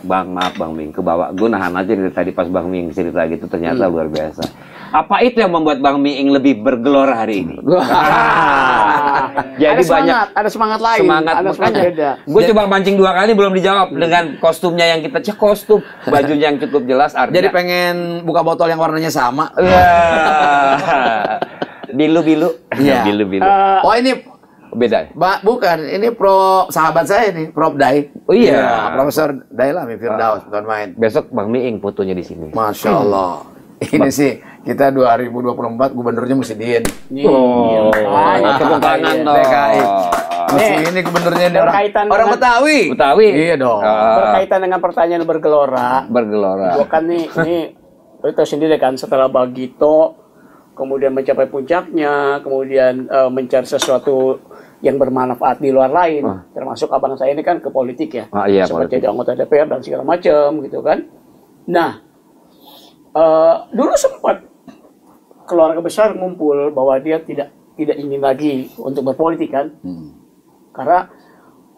maaf Bang Miing kebawa, gue nahan aja dari tadi pas Bang Miing cerita gitu, ternyata luar biasa. Apa itu yang membuat Bang Miing lebih bergelora hari ini? Jadi ada semangat lain. Ada semangat beda. Gue coba mancing 2 kali belum dijawab dengan kostumnya yang kita kostum, bajunya yang cukup jelas. Jadi pengen buka botol yang warnanya sama. Bilu-bilu. Iya. Bilu-bilu. Oh ini beda. Bukan, ini sahabat saya nih, Prof Dai. Oh iya, Profesor Dailami Firdaus bukan main. Besok Bang Miing fotonya di sini. Masya Allah. Ini sih kita 2024 gubernurnya mesti Din. Tepuk tangan dong. DKI. Mesti ini gubernurnya orang Betawi. Betawi. Iya dong. Berkaitan dengan pertanyaan bergelora. Bergelora. Gua kan ini itu sendiri kan setelah Bagito kemudian mencapai puncaknya, kemudian mencari sesuatu yang bermanfaat di luar lain, termasuk abang saya ini kan ke politik ya, iya, seperti jadi anggota DPR dan segala macam gitu kan. Nah, dulu sempat keluarga besar ngumpul bahwa dia tidak ingin lagi untuk berpolitik kan, karena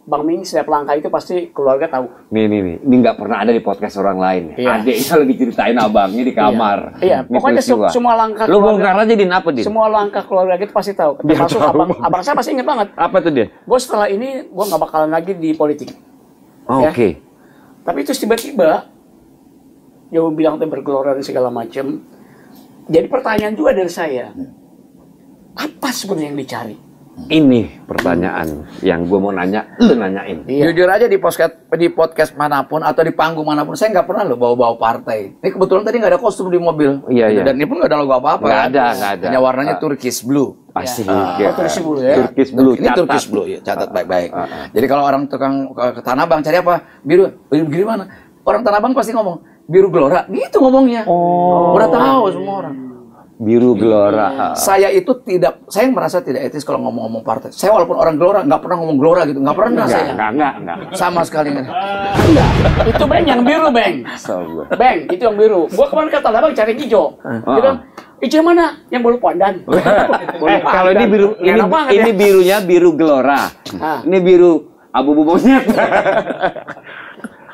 Bang Miing setiap langkah itu pasti keluarga tahu. Nih, ini nggak pernah ada di podcast orang lain. Iya. Adiknya lagi ceritain abangnya di kamar. Iya, pokoknya semua langkah. Lu bongkar aja Din, apa Din? Semua langkah keluarga itu pasti tahu. Termasuk abang saya pasti ingat banget. Apa tuh dia? Gue setelah ini gue nggak bakalan lagi di politik. Oh, Ya. Oke. Tapi itu tiba-tiba dia bilang bergelora dan segala macam. Jadi pertanyaan juga dari saya, apa sebenarnya yang dicari? Ini pertanyaan yang gue mau nanya, lu nanyain. Iya. Jujur aja di podcast manapun atau di panggung manapun, saya nggak pernah loh bawa-bawa partai. Ini kebetulan tadi nggak ada kostum di mobil. Iya. Dan ini pun nggak ada logo apa-apa. Nggak ada. Hanya warnanya Turkish Blue. Asik. Turkish Blue ya. Turkish Blue. Ini Turkish Blue ya, catat baik-baik. Jadi kalau orang tukang ke Tanah Abang cari apa? Biru. Gimana? Orang Tanah Abang pasti ngomong biru gelora. Gitu ngomongnya. Udah tahu semua orang. Biru gelora. Saya merasa tidak etis kalau ngomong-ngomong partai. Saya walaupun orang gelora, nggak pernah ngomong gelora gitu. Nggak pernah saya. Enggak. Sama sekali nggak. Enggak. Itu Bang yang biru, Bang. Bang, itu yang biru. Gua kemarin kata Abang cari hijau. Dia bilang, hijau mana? Yang bolu pandan. Kalau ini biru, ini birunya biru gelora. Ini biru abu-abu monyet.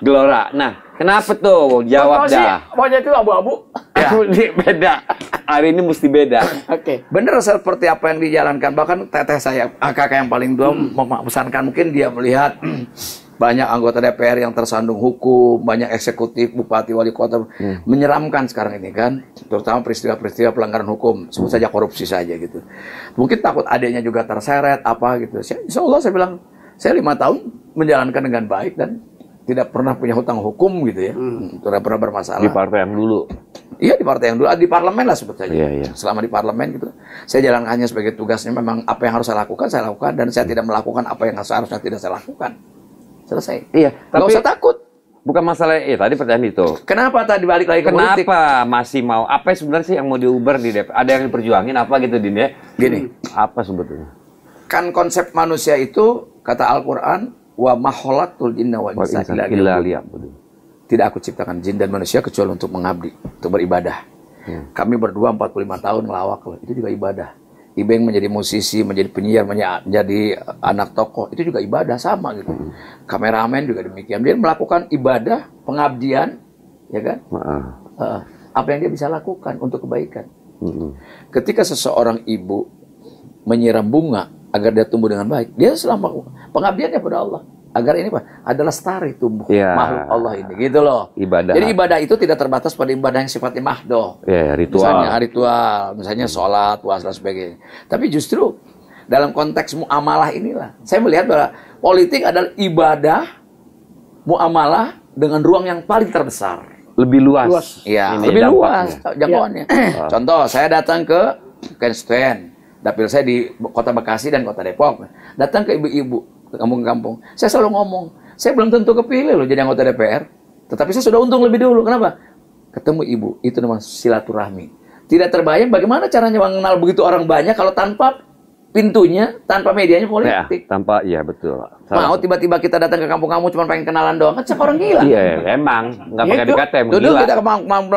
Gelora. Nah, kenapa tuh? Jawab dah. Monyet itu abu-abu. Ya, ini beda. Hari ini mesti beda. Oke. Bener seperti apa yang dijalankan. Bahkan teteh saya, kakak yang paling tua memesankan, mungkin dia melihat banyak anggota DPR yang tersandung hukum, banyak eksekutif, bupati, wali kota, menyeramkan sekarang ini kan, terutama peristiwa-peristiwa pelanggaran hukum, sebut saja korupsi saja gitu. Mungkin takut adiknya juga terseret apa gitu. Insya Allah saya bilang, saya 5 tahun menjalankan dengan baik dan tidak pernah punya hutang hukum gitu ya, tidak pernah bermasalah. Di partai yang dulu. Iya di partai yang dulu, di parlemen lah sebut saja. Iya. Selama di parlemen gitu, saya jalankannya sebagai tugasnya, memang apa yang harus saya lakukan dan saya tidak melakukan apa yang seharusnya tidak saya lakukan. Selesai. Iya. Nggak usah takut. Bukan masalah tadi pertanyaan itu. Kenapa tadi balik lagi ke politik? Kenapa masih mau? Apa sebenarnya sih yang mau diuber di DPR? Ada yang diperjuangin apa gitu Din ya? Gini, apa sebetulnya? kan konsep manusia itu kata Al-Quran, wa makholatul jinna wal insa illa liya'budun. Tidak aku ciptakan jin dan manusia kecuali untuk mengabdi, untuk beribadah. Kami berdua 45 tahun ngelawak loh, itu juga ibadah. Ibeng menjadi musisi, menjadi penyiar, menjadi anak tokoh, itu juga ibadah sama gitu. Kameramen juga demikian. Dia melakukan ibadah, pengabdian, ya kan? Apa yang dia bisa lakukan untuk kebaikan. Ketika seseorang ibu menyiram bunga agar dia tumbuh dengan baik, dia selama pengabdiannya pada Allah. Agar ini adalah lestari tumbuh makhluk Allah ini, gitu loh. Ibadah. Jadi ibadah itu tidak terbatas pada ibadah yang sifatnya mahdoh. Ritual. Misalnya sholat, puasa dan sebagainya. Tapi justru dalam konteks muamalah inilah, saya melihat bahwa politik adalah ibadah muamalah dengan ruang yang paling terbesar. Lebih luas. Iya, lebih luas jangkauannya. Contoh, saya datang ke konstituen, dapil saya di Kota Bekasi dan Kota Depok. Datang ke ibu-ibu. ke kampung-kampung. Saya selalu ngomong, saya belum tentu kepilih loh jadi anggota DPR. Tetapi saya sudah untung lebih dulu. Kenapa? Ketemu ibu, itu namanya silaturahmi. Tidak terbayang bagaimana caranya mengenal begitu orang banyak kalau tanpa pintunya, tanpa medianya politik. Ya, tanpa, iya betul. Mau tiba-tiba kita datang ke kampung kamu cuma pengen kenalan doang, kan siapa orang gila? Iya, emang nggak pakai dikata, duduk kita ke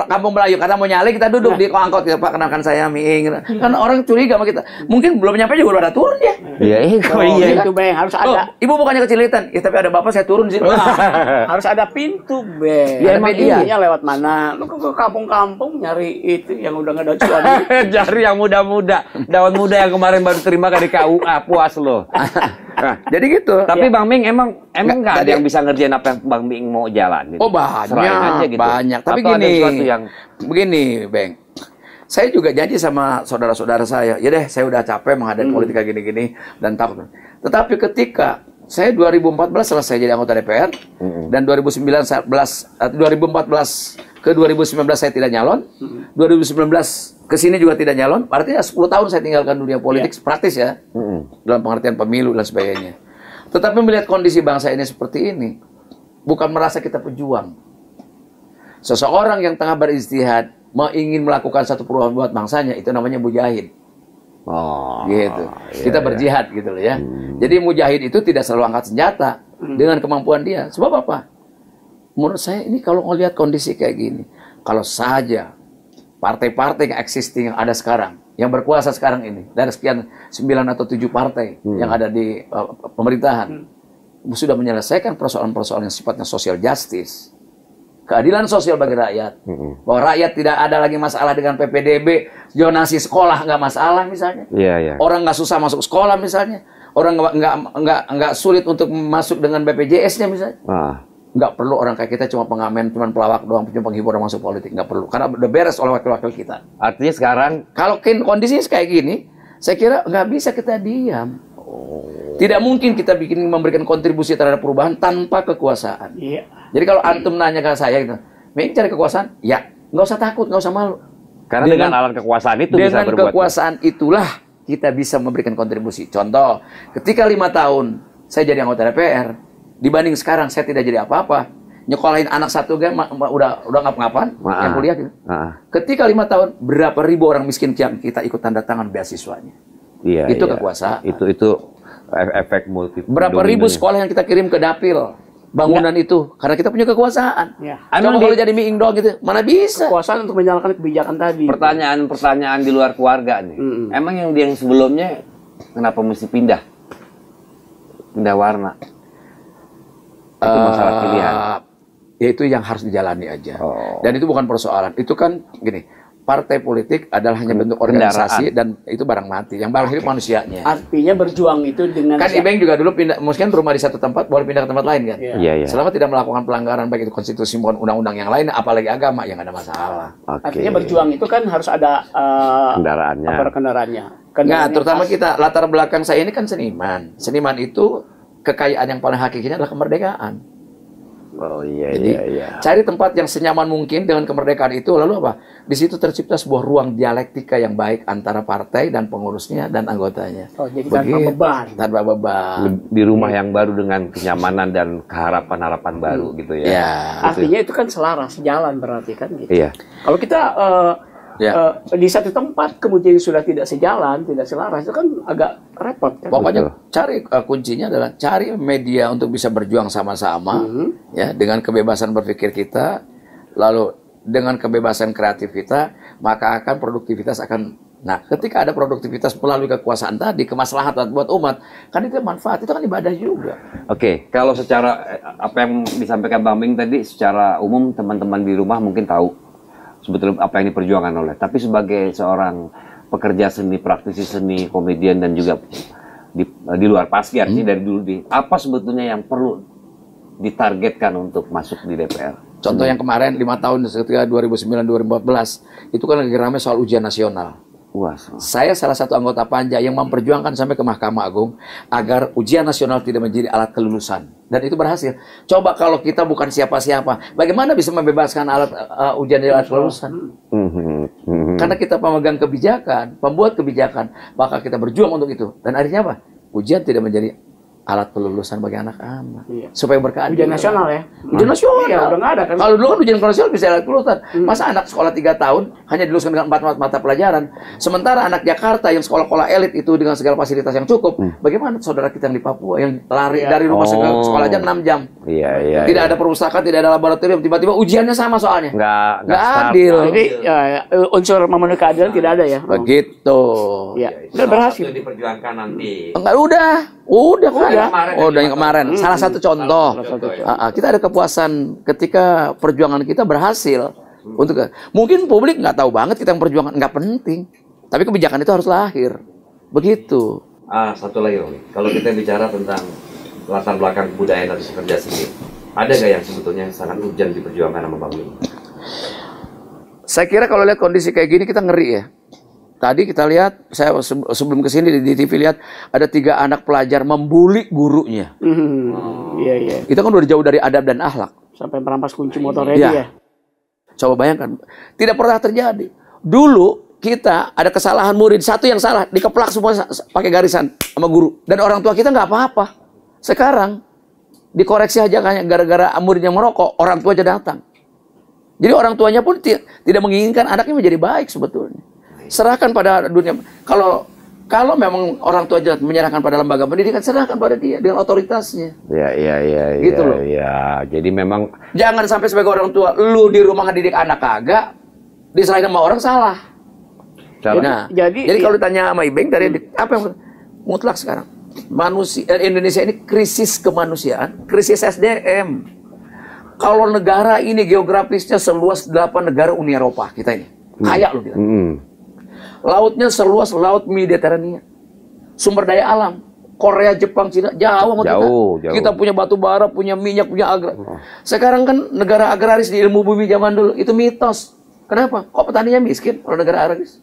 kampung Melayu, kata mau nyali kita duduk di angkot, kita Pak kenalkan saya Miing. Kan orang curiga sama kita. Mungkin belum nyampe juga udah turun ya. Iya, iya itu Bang, harus ada. Ibu bukannya kecilitan, ya tapi ada bapak saya turun di situ. Harus ada pintu Bang. Ya, Ada medianya lewat mana? Lu ke kampung-kampung nyari itu yang udah nggak ada cuan. Cari yang muda-muda, daun muda yang kemarin baru terima dari KUA, puas lo. Nah, jadi gitu. Tapi Bang Ming emang nggak ada tadi- yang bisa ngerjain apa yang Bang Ming mau jalan. Oh banyak, Serahin aja gitu. banyak. Tapi Atau ada gini, sesuatu yang begini, Bang. Saya juga janji sama saudara-saudara saya, ya deh, saya udah capek menghadapi politika gini-gini dan takut. Tetapi ketika saya 2014 selesai jadi anggota DPR dan 2014 ke 2019 saya tidak nyalon, 2019 ke sini juga tidak nyalon, artinya 10 tahun saya tinggalkan dunia politik praktis ya, dalam pengertian pemilu dan sebagainya. Tetapi melihat kondisi bangsa ini seperti ini, bukan merasa kita pejuang. Seseorang yang tengah beristihad, ingin melakukan satu perubahan buat bangsanya, itu namanya mujahid. oh, Gitu. iya, Kita berjihad gitu loh ya. Jadi mujahid itu tidak selalu angkat senjata dengan kemampuan dia. Sebab apa? Menurut saya ini kalau ngelihat kondisi kayak gini, kalau saja partai-partai yang existing yang ada sekarang, yang berkuasa sekarang ini, dari sekian 9 atau 7 partai yang ada di pemerintahan, sudah menyelesaikan persoalan-persoalan yang sifatnya social justice, keadilan sosial bagi rakyat, bahwa rakyat tidak ada lagi masalah dengan PPDB, zonasi sekolah nggak masalah misalnya, orang nggak susah masuk sekolah misalnya, orang nggak sulit untuk masuk dengan BPJS-nya misalnya. Nggak perlu orang kayak kita cuma pengamen, cuma pelawak doang, cuma penghibur orang masuk politik. Nggak perlu, karena udah beres oleh wakil-wakil kita. Artinya sekarang, Kalau kondisinya kayak gini, saya kira nggak bisa kita diam. Tidak mungkin kita memberikan kontribusi terhadap perubahan tanpa kekuasaan. Iya. Jadi kalau antum nanya ke saya gitu, Ming cari kekuasaan? Ya, nggak usah takut, nggak usah malu. karena dengan alat kekuasaan itu bisa Dengan berbuat. kekuasaan itulah kita bisa memberikan kontribusi. Contoh, ketika 5 tahun saya jadi anggota DPR, dibanding sekarang saya tidak jadi apa-apa, nyekolahin anak satu kan udah ngapa-ngapain yang kuliah gitu. Ketika 5 tahun berapa ribu orang miskin yang kita ikut tanda tangan beasiswanya. Iya, Itu iya. kekuasaan. Itu efek multi. Berapa ribu sekolah yang kita kirim ke dapil bangunan itu karena kita punya kekuasaan. Ya. Coba kalau jadi miing doang gitu, mana bisa? Kekuasaan untuk menjalankan kebijakan tadi. Pertanyaan-pertanyaan di luar keluarga nih. Emang yang sebelumnya kenapa mesti pindah warna? Itu masalah pilihan. Ya itu yang harus dijalani aja. Oh. Dan itu bukan persoalan. Itu kan gini, partai politik adalah hanya bentuk organisasi dan itu barang mati. Yang barang hidup manusianya. Artinya berjuang itu dengan Kan Ibeng juga dulu pindah, mungkin rumah di satu tempat boleh pindah ke tempat lain kan? Iya. Selama tidak melakukan pelanggaran baik itu konstitusi maupun undang-undang yang lain, apalagi agama, yang ada masalah. Artinya berjuang itu kan harus ada kendaraannya. kendaraannya. Nah, terutama kita latar belakang saya ini kan seniman. Seniman itu kekayaan yang paling hakikinya adalah kemerdekaan. Oh iya, Jadi, cari tempat yang senyaman mungkin dengan kemerdekaan itu, lalu apa? Di situ tercipta sebuah ruang dialektika yang baik antara partai dan pengurusnya dan anggotanya. Oh, jadi tanpa beban. Tanpa beban. Di rumah yang baru dengan kenyamanan dan keharapan-harapan baru gitu ya. Ya. Artinya itu kan selaras, jalan berarti kan gitu. Iya. Kalau kita di satu tempat kemudian sudah tidak sejalan, tidak selaras, itu kan agak repot kan? Pokoknya cari kuncinya adalah cari media untuk bisa berjuang sama-sama ya dengan kebebasan berpikir kita, lalu dengan kebebasan kreatif kita, maka akan produktivitas akan. Nah, ketika ada produktivitas melalui kekuasaan tadi, kemaslahatan buat umat, kan itu manfaat, itu kan ibadah juga. Oke, kalau secara apa yang disampaikan Bang Ming tadi, secara umum teman-teman di rumah mungkin tahu sebetulnya apa yang diperjuangkan oleh. Tapi sebagai seorang pekerja seni, praktisi seni, komedian dan juga di luar paski artinya dari dulu apa sebetulnya yang perlu ditargetkan untuk masuk di DPR? Contoh yang kemarin 5 tahun ketika 2009-2014 itu kan lagi ramai soal ujian nasional. Saya salah satu anggota Panja yang memperjuangkan sampai ke Mahkamah Agung agar ujian nasional tidak menjadi alat kelulusan, dan itu berhasil. Coba kalau kita bukan siapa-siapa, bagaimana bisa membebaskan alat ujian dari alat kelulusan? Karena kita pemegang kebijakan, pembuat kebijakan, maka kita berjuang untuk itu. Dan akhirnya apa? Ujian tidak menjadi alat kelulusan bagi anak-anak. Iya. Supaya berkeadilan. Ujian nasional ya. Ujian nasional. Iya, udah nggak ada kan. Kalau dulu kan ujian nasional bisa alat kelulusan. Masa anak sekolah 3 tahun hanya diluluskan dengan 4 mata pelajaran. Sementara anak Jakarta yang sekolah-sekolah elit itu dengan segala fasilitas yang cukup. Bagaimana saudara kita yang di Papua yang lari dari rumah sekolah aja 6 jam. Iya, iya. Tidak ada perpustakaan, tidak ada laboratorium. Tiba-tiba ujiannya sama soalnya. Nggak Adil. Jadi ya, unsur memenuhi keadilan tidak ada ya. Begitu. Ya, udah berhasil. Itu diperjuangkan nanti. Enggak, udah yang kemarin. Salah satu contoh. Kita ada kepuasan ketika perjuangan kita berhasil. Mungkin publik nggak tahu banget kita yang perjuangan, nggak penting. Tapi kebijakan itu harus lahir. Begitu. Satu lagi, Romi. Kalau kita bicara tentang latar belakang kebudayaan dari pekerja sendiri, ada nggak yang sebetulnya sangat urgent diperjuangkan sama Bang Ming? Saya kira kalau lihat kondisi kayak gini kita ngeri ya. Tadi kita lihat, saya sebelum kesini di TV lihat ada 3 anak pelajar membuli gurunya. Iya. Itu kan udah jauh dari adab dan akhlak. Sampai merampas kunci motornya dia. Coba bayangkan, tidak pernah terjadi. Dulu kita ada kesalahan murid, satu yang salah dikeplak semua pakai garisan sama guru, dan orang tua kita nggak apa-apa. Sekarang dikoreksi aja kayak gara-gara muridnya merokok, orang tua aja datang. Jadi orang tuanya pun tidak menginginkan anaknya menjadi baik sebetulnya. Serahkan pada dunia. Kalau memang orang tua jahat menyerahkan pada lembaga pendidikan, serahkan pada dia dengan otoritasnya. Iya. Gitu loh. Iya. Jadi memang Jangan sampai sebagai orang tua, lu di rumah ngedidik anak kagak, diserahin sama orang salah. Nah, jadi kalau ditanya sama Ibeng tadi, apa yang mutlak sekarang? Indonesia ini krisis kemanusiaan, krisis SDM. Kalau negara ini geografisnya seluas 8 negara Uni Eropa, kita ini kaya loh kita. Lautnya seluas laut Mediterania. Sumber daya alam, Korea, Jepang, Cina, jauh sama kita. Kita punya batu bara, punya minyak, punya Sekarang kan negara agraris di ilmu bumi zaman dulu, itu mitos. Kenapa? Kok petaninya miskin kalau negara agraris?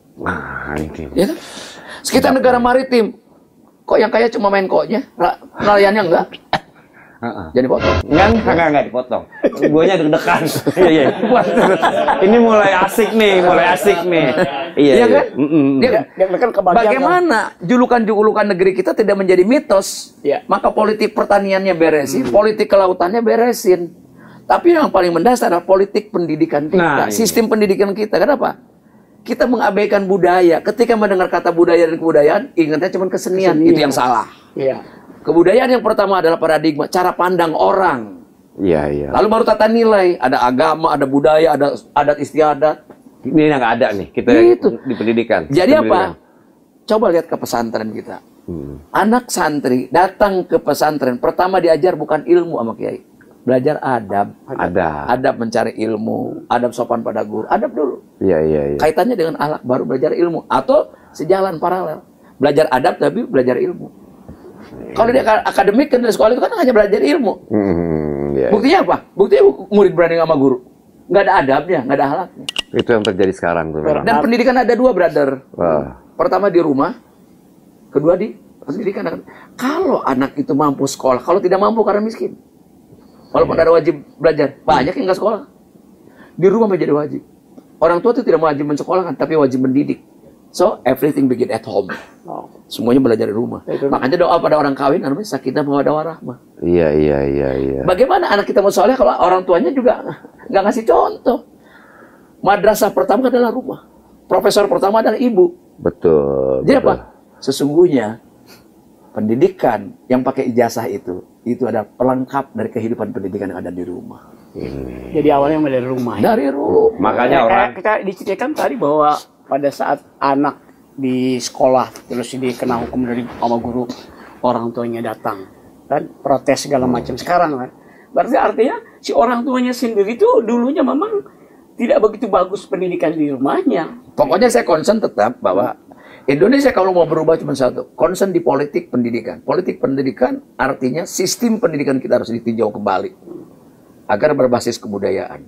Ya kan? Kita negara maritim. Kok yang kaya cuma main koknya, nelayannya enggak? Jadi potong. Enggak dipotong. Guanya deg-degan. Iya. Ini mulai asik nih. Iya kan? Kan bagaimana julukan-julukan negeri kita tidak menjadi mitos? Maka politik pertaniannya beresin, politik kelautannya beresin. Tapi yang paling mendasar adalah politik pendidikan kita, sistem pendidikan kita. Kenapa? Kita mengabaikan budaya. Ketika mendengar kata budaya dan kebudayaan, ingatnya cuma kesenian. Itu yang salah. Kebudayaan yang pertama adalah paradigma, cara pandang orang. Iya. Lalu baru tata nilai, ada agama, ada budaya, ada adat istiadat. Ini yang nggak ada nih, kita di pendidikan. Jadi apa? Coba lihat ke pesantren kita. Anak santri datang ke pesantren, pertama diajar bukan ilmu sama kiai. Belajar adab. Adab mencari ilmu, adab sopan pada guru. Adab dulu. Iya. Kaitannya dengan akhlak, baru belajar ilmu. Atau sejalan paralel. Belajar adab tapi belajar ilmu. Kalau di akademik kan di sekolah itu kan hanya belajar ilmu. Buktinya apa? Buktinya murid berani sama guru. Nggak ada adabnya, nggak ada akhlaknya. Itu yang terjadi sekarang tuh. Dan pendidikan ada 2, brother. Pertama di rumah, kedua di pendidikan. Kalau anak itu mampu sekolah, kalau tidak mampu karena miskin. Walaupun ada wajib belajar, banyak yang nggak sekolah. Di rumah menjadi wajib. Orang tua itu tidak wajib mensekolahkan, tapi wajib mendidik. So, everything begin at home. Semuanya belajar di rumah. Makanya doa pada orang kawin namanya sakinah mawaddah warahmah. Iya. Bagaimana anak kita mau soleh kalau orang tuanya juga nggak ngasih contoh? Madrasah pertama adalah rumah. Profesor pertama adalah ibu. Betul. Jadi apa? Sesungguhnya pendidikan yang pakai ijazah itu adalah pelengkap dari kehidupan pendidikan yang ada di rumah. Jadi awalnya dari rumah. Dari rumah. Makanya orang kita diceritakan tadi bahwa pada saat anak di sekolah terus dikena hukum dari sama guru, orang tuanya datang dan protes segala macam. Sekarang kan berarti artinya si orang tuanya sendiri itu dulunya memang tidak begitu bagus pendidikan di rumahnya. Pokoknya saya concern tetap bahwa Indonesia kalau mau berubah cuma satu, concern di politik pendidikan. Politik pendidikan artinya sistem pendidikan kita harus ditinjau kembali agar berbasis kebudayaan,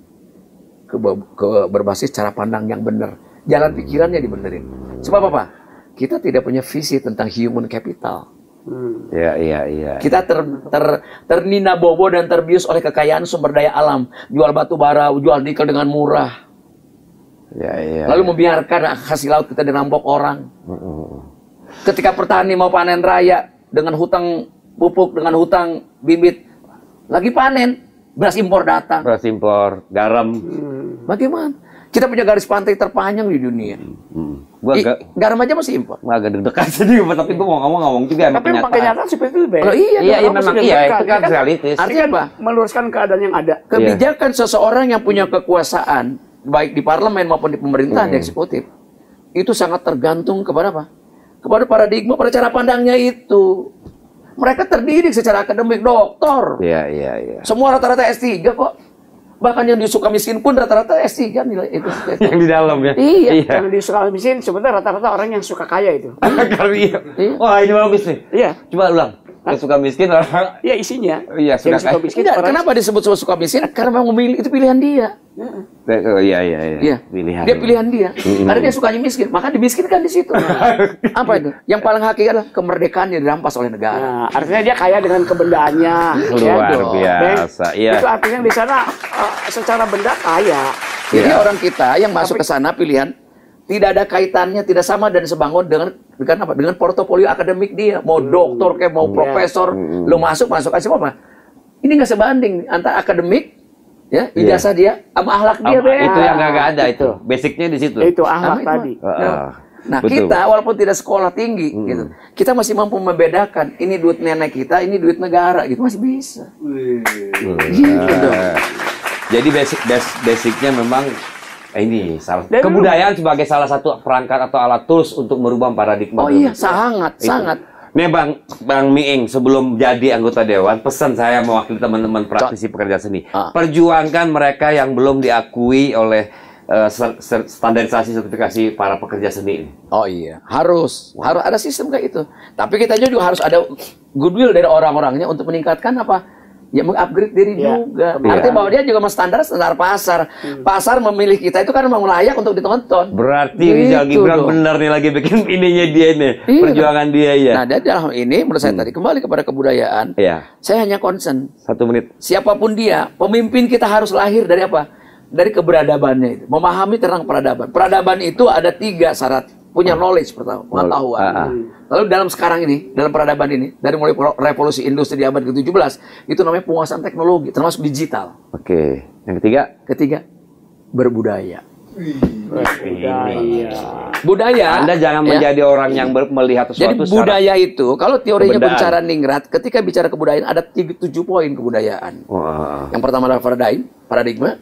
berbasis cara pandang yang benar. Jalan pikirannya dibenerin. Sebab apa? Kita tidak punya visi tentang human capital. Iya. Kita ternina bobo dan terbius oleh kekayaan sumber daya alam. Jual batu bara, jual nikel dengan murah. Lalu membiarkan hasil laut kita dirampok orang. Ketika petani mau panen raya dengan hutang pupuk dengan hutang bibit, lagi panen, beras impor datang. Beras impor, garam. Bagaimana? Kita punya garis pantai terpanjang di dunia. Gua agak Garam aja masih impor. agak deg-degan sedih, tapi gua mau ngomong juga emang Tapi memang kenyataan seperti itu, Bang. Oh, iya, memang itu kan realistis. Artinya apa? Meluruskan keadaan yang ada. Kebijakan seseorang yang punya kekuasaan, baik di parlemen maupun di pemerintahan, di eksekutif, itu sangat tergantung kepada apa? Kepada paradigma, pada cara pandangnya itu. Mereka terdidik secara akademik, doktor. Iya. Semua rata-rata S3 kok. Bahkan yang di Sukamiskin pun rata-rata S3 nilai itu. Yang di dalam ya. Iya. Yang di Sukamiskin sebenarnya rata-rata orang yang suka kaya itu. Iya. Wah, ini bagus nih. Iya. Coba ulang. Yang suka miskin orang. Iya isinya. Iya, Yang suka miskin. Tidak, kenapa disebut Sukamiskin? Karena memang memilih, itu pilihan dia. Oh, iya. Iya. Pilihan. Dia pilihan dia. Karena dia sukanya miskin, maka dimiskinkan di situ. Apa itu? Yang paling hakikat adalah kemerdekaan yang dirampas oleh negara. Nah, artinya dia kaya dengan kebendaannya. Luar dong. biasa. Iya. Itu artinya di sana secara benda kaya. Jadi orang kita yang masuk ke sana pilihan tidak ada kaitannya, tidak sama dan sebangun dengan apa? Dengan portofolio akademik dia. Mau doktor kayak mau profesor, lo masuk aja apa? Ini nggak sebanding antara akademik, ya, ijazah dia sama akhlak dia. Itu yang nggak ada itu. Basicnya di situ. Itu akhlak tadi. Nah, betul. kita walaupun tidak sekolah tinggi, gitu, kita masih mampu membedakan ini duit nenek kita, ini duit negara, gitu masih bisa. Gitu. Jadi basicnya memang ini salah. Dan Kebudayaan sebagai salah satu perangkat atau alat tools untuk merubah paradigma. Oh iya, sangat. Nih Bang Miing, sebelum jadi anggota dewan, pesan saya mewakili teman-teman praktisi pekerja seni. Perjuangkan mereka yang belum diakui oleh standarisasi sertifikasi para pekerja seni ini. Oh iya, harus ada sistem kayak itu. Tapi kita juga harus ada goodwill dari orang-orangnya untuk meningkatkan apa? Ya mengupgrade diri juga. Artinya bahwa dia juga standar pasar. Pasar memilih kita itu kan memang layak untuk ditonton. Berarti Rizal Gibran benar nih lagi bikin ininya dia nih, perjuangan dia ya. Nah, dan dalam ini menurut saya tadi kembali kepada kebudayaan. Saya hanya concern 1 menit. Siapapun dia, pemimpin kita harus lahir dari apa? Dari keberadabannya itu. Memahami tentang peradaban. Peradaban itu ada 3 syarat. Punya knowledge pertama, pengetahuan. Lalu dalam sekarang ini, dalam peradaban ini, dari mulai revolusi industri di abad ke-17, itu namanya penguasaan teknologi, termasuk digital. Oke. Yang Ketiga, berbudaya. Budaya. Anda jangan menjadi orang yang melihat sesuatu. Jadi budaya itu, kalau teorinya bicara Ningrat, ketika bicara kebudayaan ada 7 poin kebudayaan. Yang pertama adalah paradigma.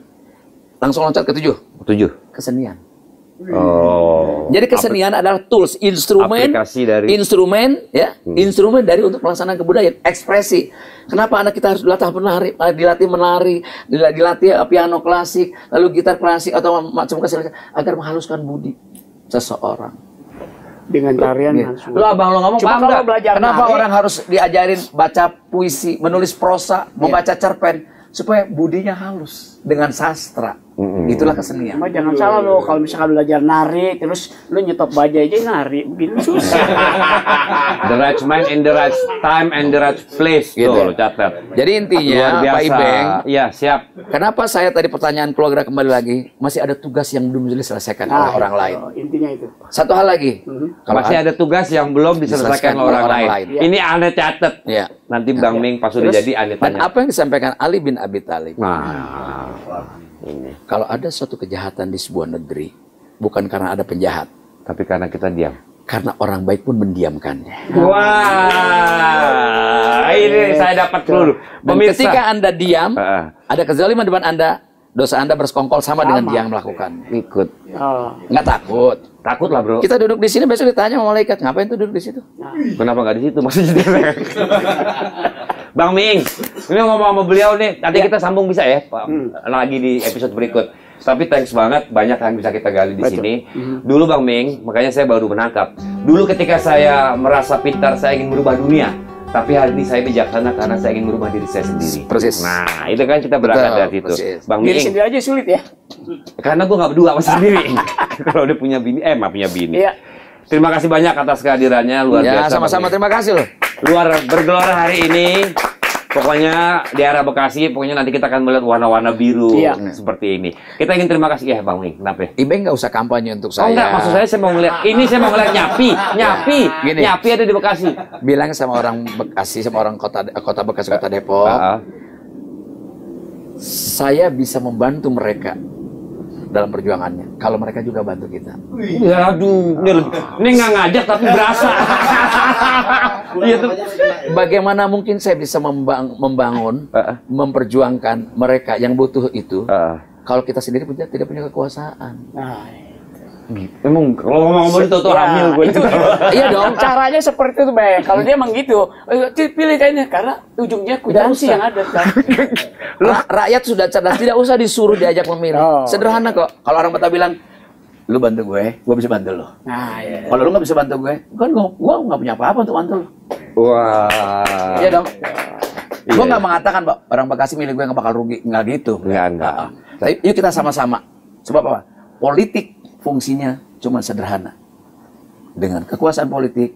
Langsung loncat ke 7. Kesenian. Jadi kesenian adalah tools, instrumen dari untuk pelaksanaan kebudayaan, ekspresi. Kenapa anak kita harus dilatih menari, dilatih piano klasik, lalu gitar klasik atau macam kesenian agar menghaluskan budi seseorang dengan tarian. Lo abang lo ngomong paham nggak? Kenapa orang harus diajarin baca puisi, menulis prosa, membaca cerpen supaya budinya halus dengan sastra. Itulah kesenian. Cuma jangan salah lo, kalau misalkan belajar nari, terus lo nyetop bajai aja nari, begitu susah. The right man in the right time and the right place. Gitu. Tuh, catat. Jadi intinya, Pak Ibeng, ya siap. Kenapa saya tadi pertanyaan keluarga kembali lagi, masih ada tugas yang belum diselesaikan oleh orang lain. Intinya itu. Satu hal lagi, masih ada tugas yang belum diselesaikan oleh orang lain. Ya. Ini aneh catat. Ya. Nanti Bang Ming pas sudah jadi aneh Dan tanya. apa yang disampaikan Ali bin Abi Thalib? Ini. Kalau ada suatu kejahatan di sebuah negeri, bukan karena ada penjahat, Tapi karena kita diam. karena orang baik pun mendiamkannya. Wah, ini saya dapat dulu. Dan ketika Anda diam, ada kezaliman di depan Anda, dosa Anda bersekongkol sama dengan dia yang melakukan. Ikut. Nggak takut. Takut lah bro. Kita duduk di sini besok ditanya sama malaikat, ngapain tuh duduk di situ? Kenapa nggak di situ? Maksudnya. Bang Ming, ini ngomong sama beliau nih. Nanti kita sambung bisa ya, Pak. Lagi di episode berikut. Tapi thanks banget, banyak yang bisa kita gali di sini. Dulu Bang Ming, makanya saya baru menangkap. Dulu ketika saya merasa pintar, saya ingin merubah dunia. Tapi hari ini saya bijaksana karena saya ingin merubah diri saya sendiri. Persis. Nah, itu kan kita berangkat dari situ. Bang Diri Ming, sendiri aja sulit ya. karena gue nggak berdua sama sendiri. Kalau udah punya bini, punya bini. Iya. Terima kasih banyak atas kehadirannya, luar biasa. Sama-sama, terima kasih loh. Luar bergelora hari ini. Pokoknya di arah Bekasi, pokoknya nanti kita akan melihat warna-warna biru seperti ini. Kita ingin terima kasih ya Bang Ming. Kenapa? Ibeng nggak usah kampanye untuk saya. Oh enggak, maksud saya mau ngeliat ini, saya mau ngeliat Nyapi ada di Bekasi. Bilang sama orang Bekasi, sama orang kota Bekasi, kota Depok. Saya bisa membantu mereka dalam perjuangannya kalau mereka juga bantu kita. Ya aduh, ini nggak ngajak tapi berasa. Bagaimana mungkin saya bisa membangun, memperjuangkan mereka yang butuh itu kalau kita sendiri tidak punya kekuasaan. Emang kalau ngomong itu hamil gue itu. Iya dong, caranya seperti itu, Bang. Kalau dia emang gitu, pilih kayaknya karena ujungnya kudansi yang ada. Rakyat sudah cerdas, tidak usah disuruh diajak memilih. Sederhana kok. Kalau orang Batak bilang, lu bantu gue bisa bantu lo. Kalau lu nggak bisa bantu gue, kan gue nggak punya apa-apa untuk bantu lo. Wah. Iya dong. Gue nggak mengatakan orang Bekasi milik gue nggak bakal rugi, nggak gitu. Enggak. Tapi yuk kita sama-sama. Sebab apa? Politik fungsinya cuma sederhana. Dengan kekuasaan politik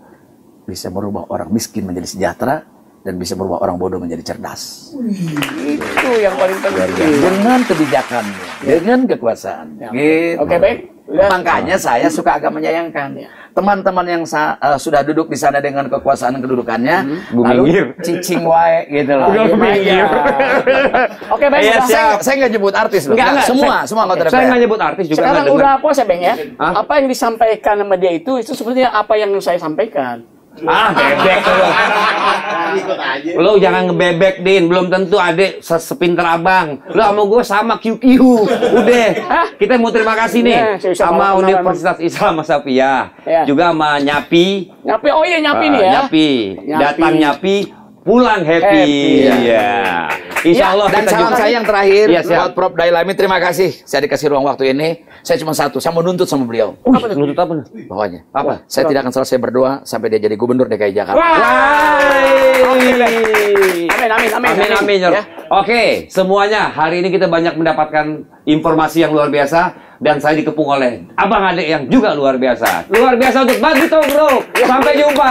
bisa merubah orang miskin menjadi sejahtera dan bisa merubah orang bodoh menjadi cerdas. Itu yang paling penting. Dengan kebijakannya, dengan kekuasaan. Gitu. Oke, baik. Makanya saya suka agak menyayangkan teman-teman yang sudah duduk di sana dengan kekuasaan kedudukannya, lalu cicing wae gitu loh. Oke, baik. Saya nggak nyebut artis loh. Semua anggota DPR. Saya nggak nyebut artis juga. Sekarang udah apa sih, Bang ya? Apa yang disampaikan sama dia itu sebenarnya apa yang saya sampaikan. Bebek lo jangan ngebebek, Din. Belum tentu adek sepinter abang. Lo sama gue sama QQ. Udah. Kita mau terima kasih nih sama Universitas Islam Masafia. Juga sama Nyapi. Oh iya, Nyapi nih ya. Nyapi. Datang Nyapi, pulang happy. Iya. Insya Allah. Dan salam saya yang terakhir buat Prof. Dailami. Terima kasih. Saya dikasih ruang waktu ini. Saya cuma satu. Saya mau nuntut sama beliau. Nuntut apa? Pokoknya. Apa? Saya tidak akan selesai berdoa sampai dia jadi gubernur DKI Jakarta. Amin. Oke, semuanya. Hari ini kita banyak mendapatkan informasi yang luar biasa. Dan saya dikepung oleh Abang Ade yang juga luar biasa. Luar biasa untuk Bagito, bro. Sampai jumpa.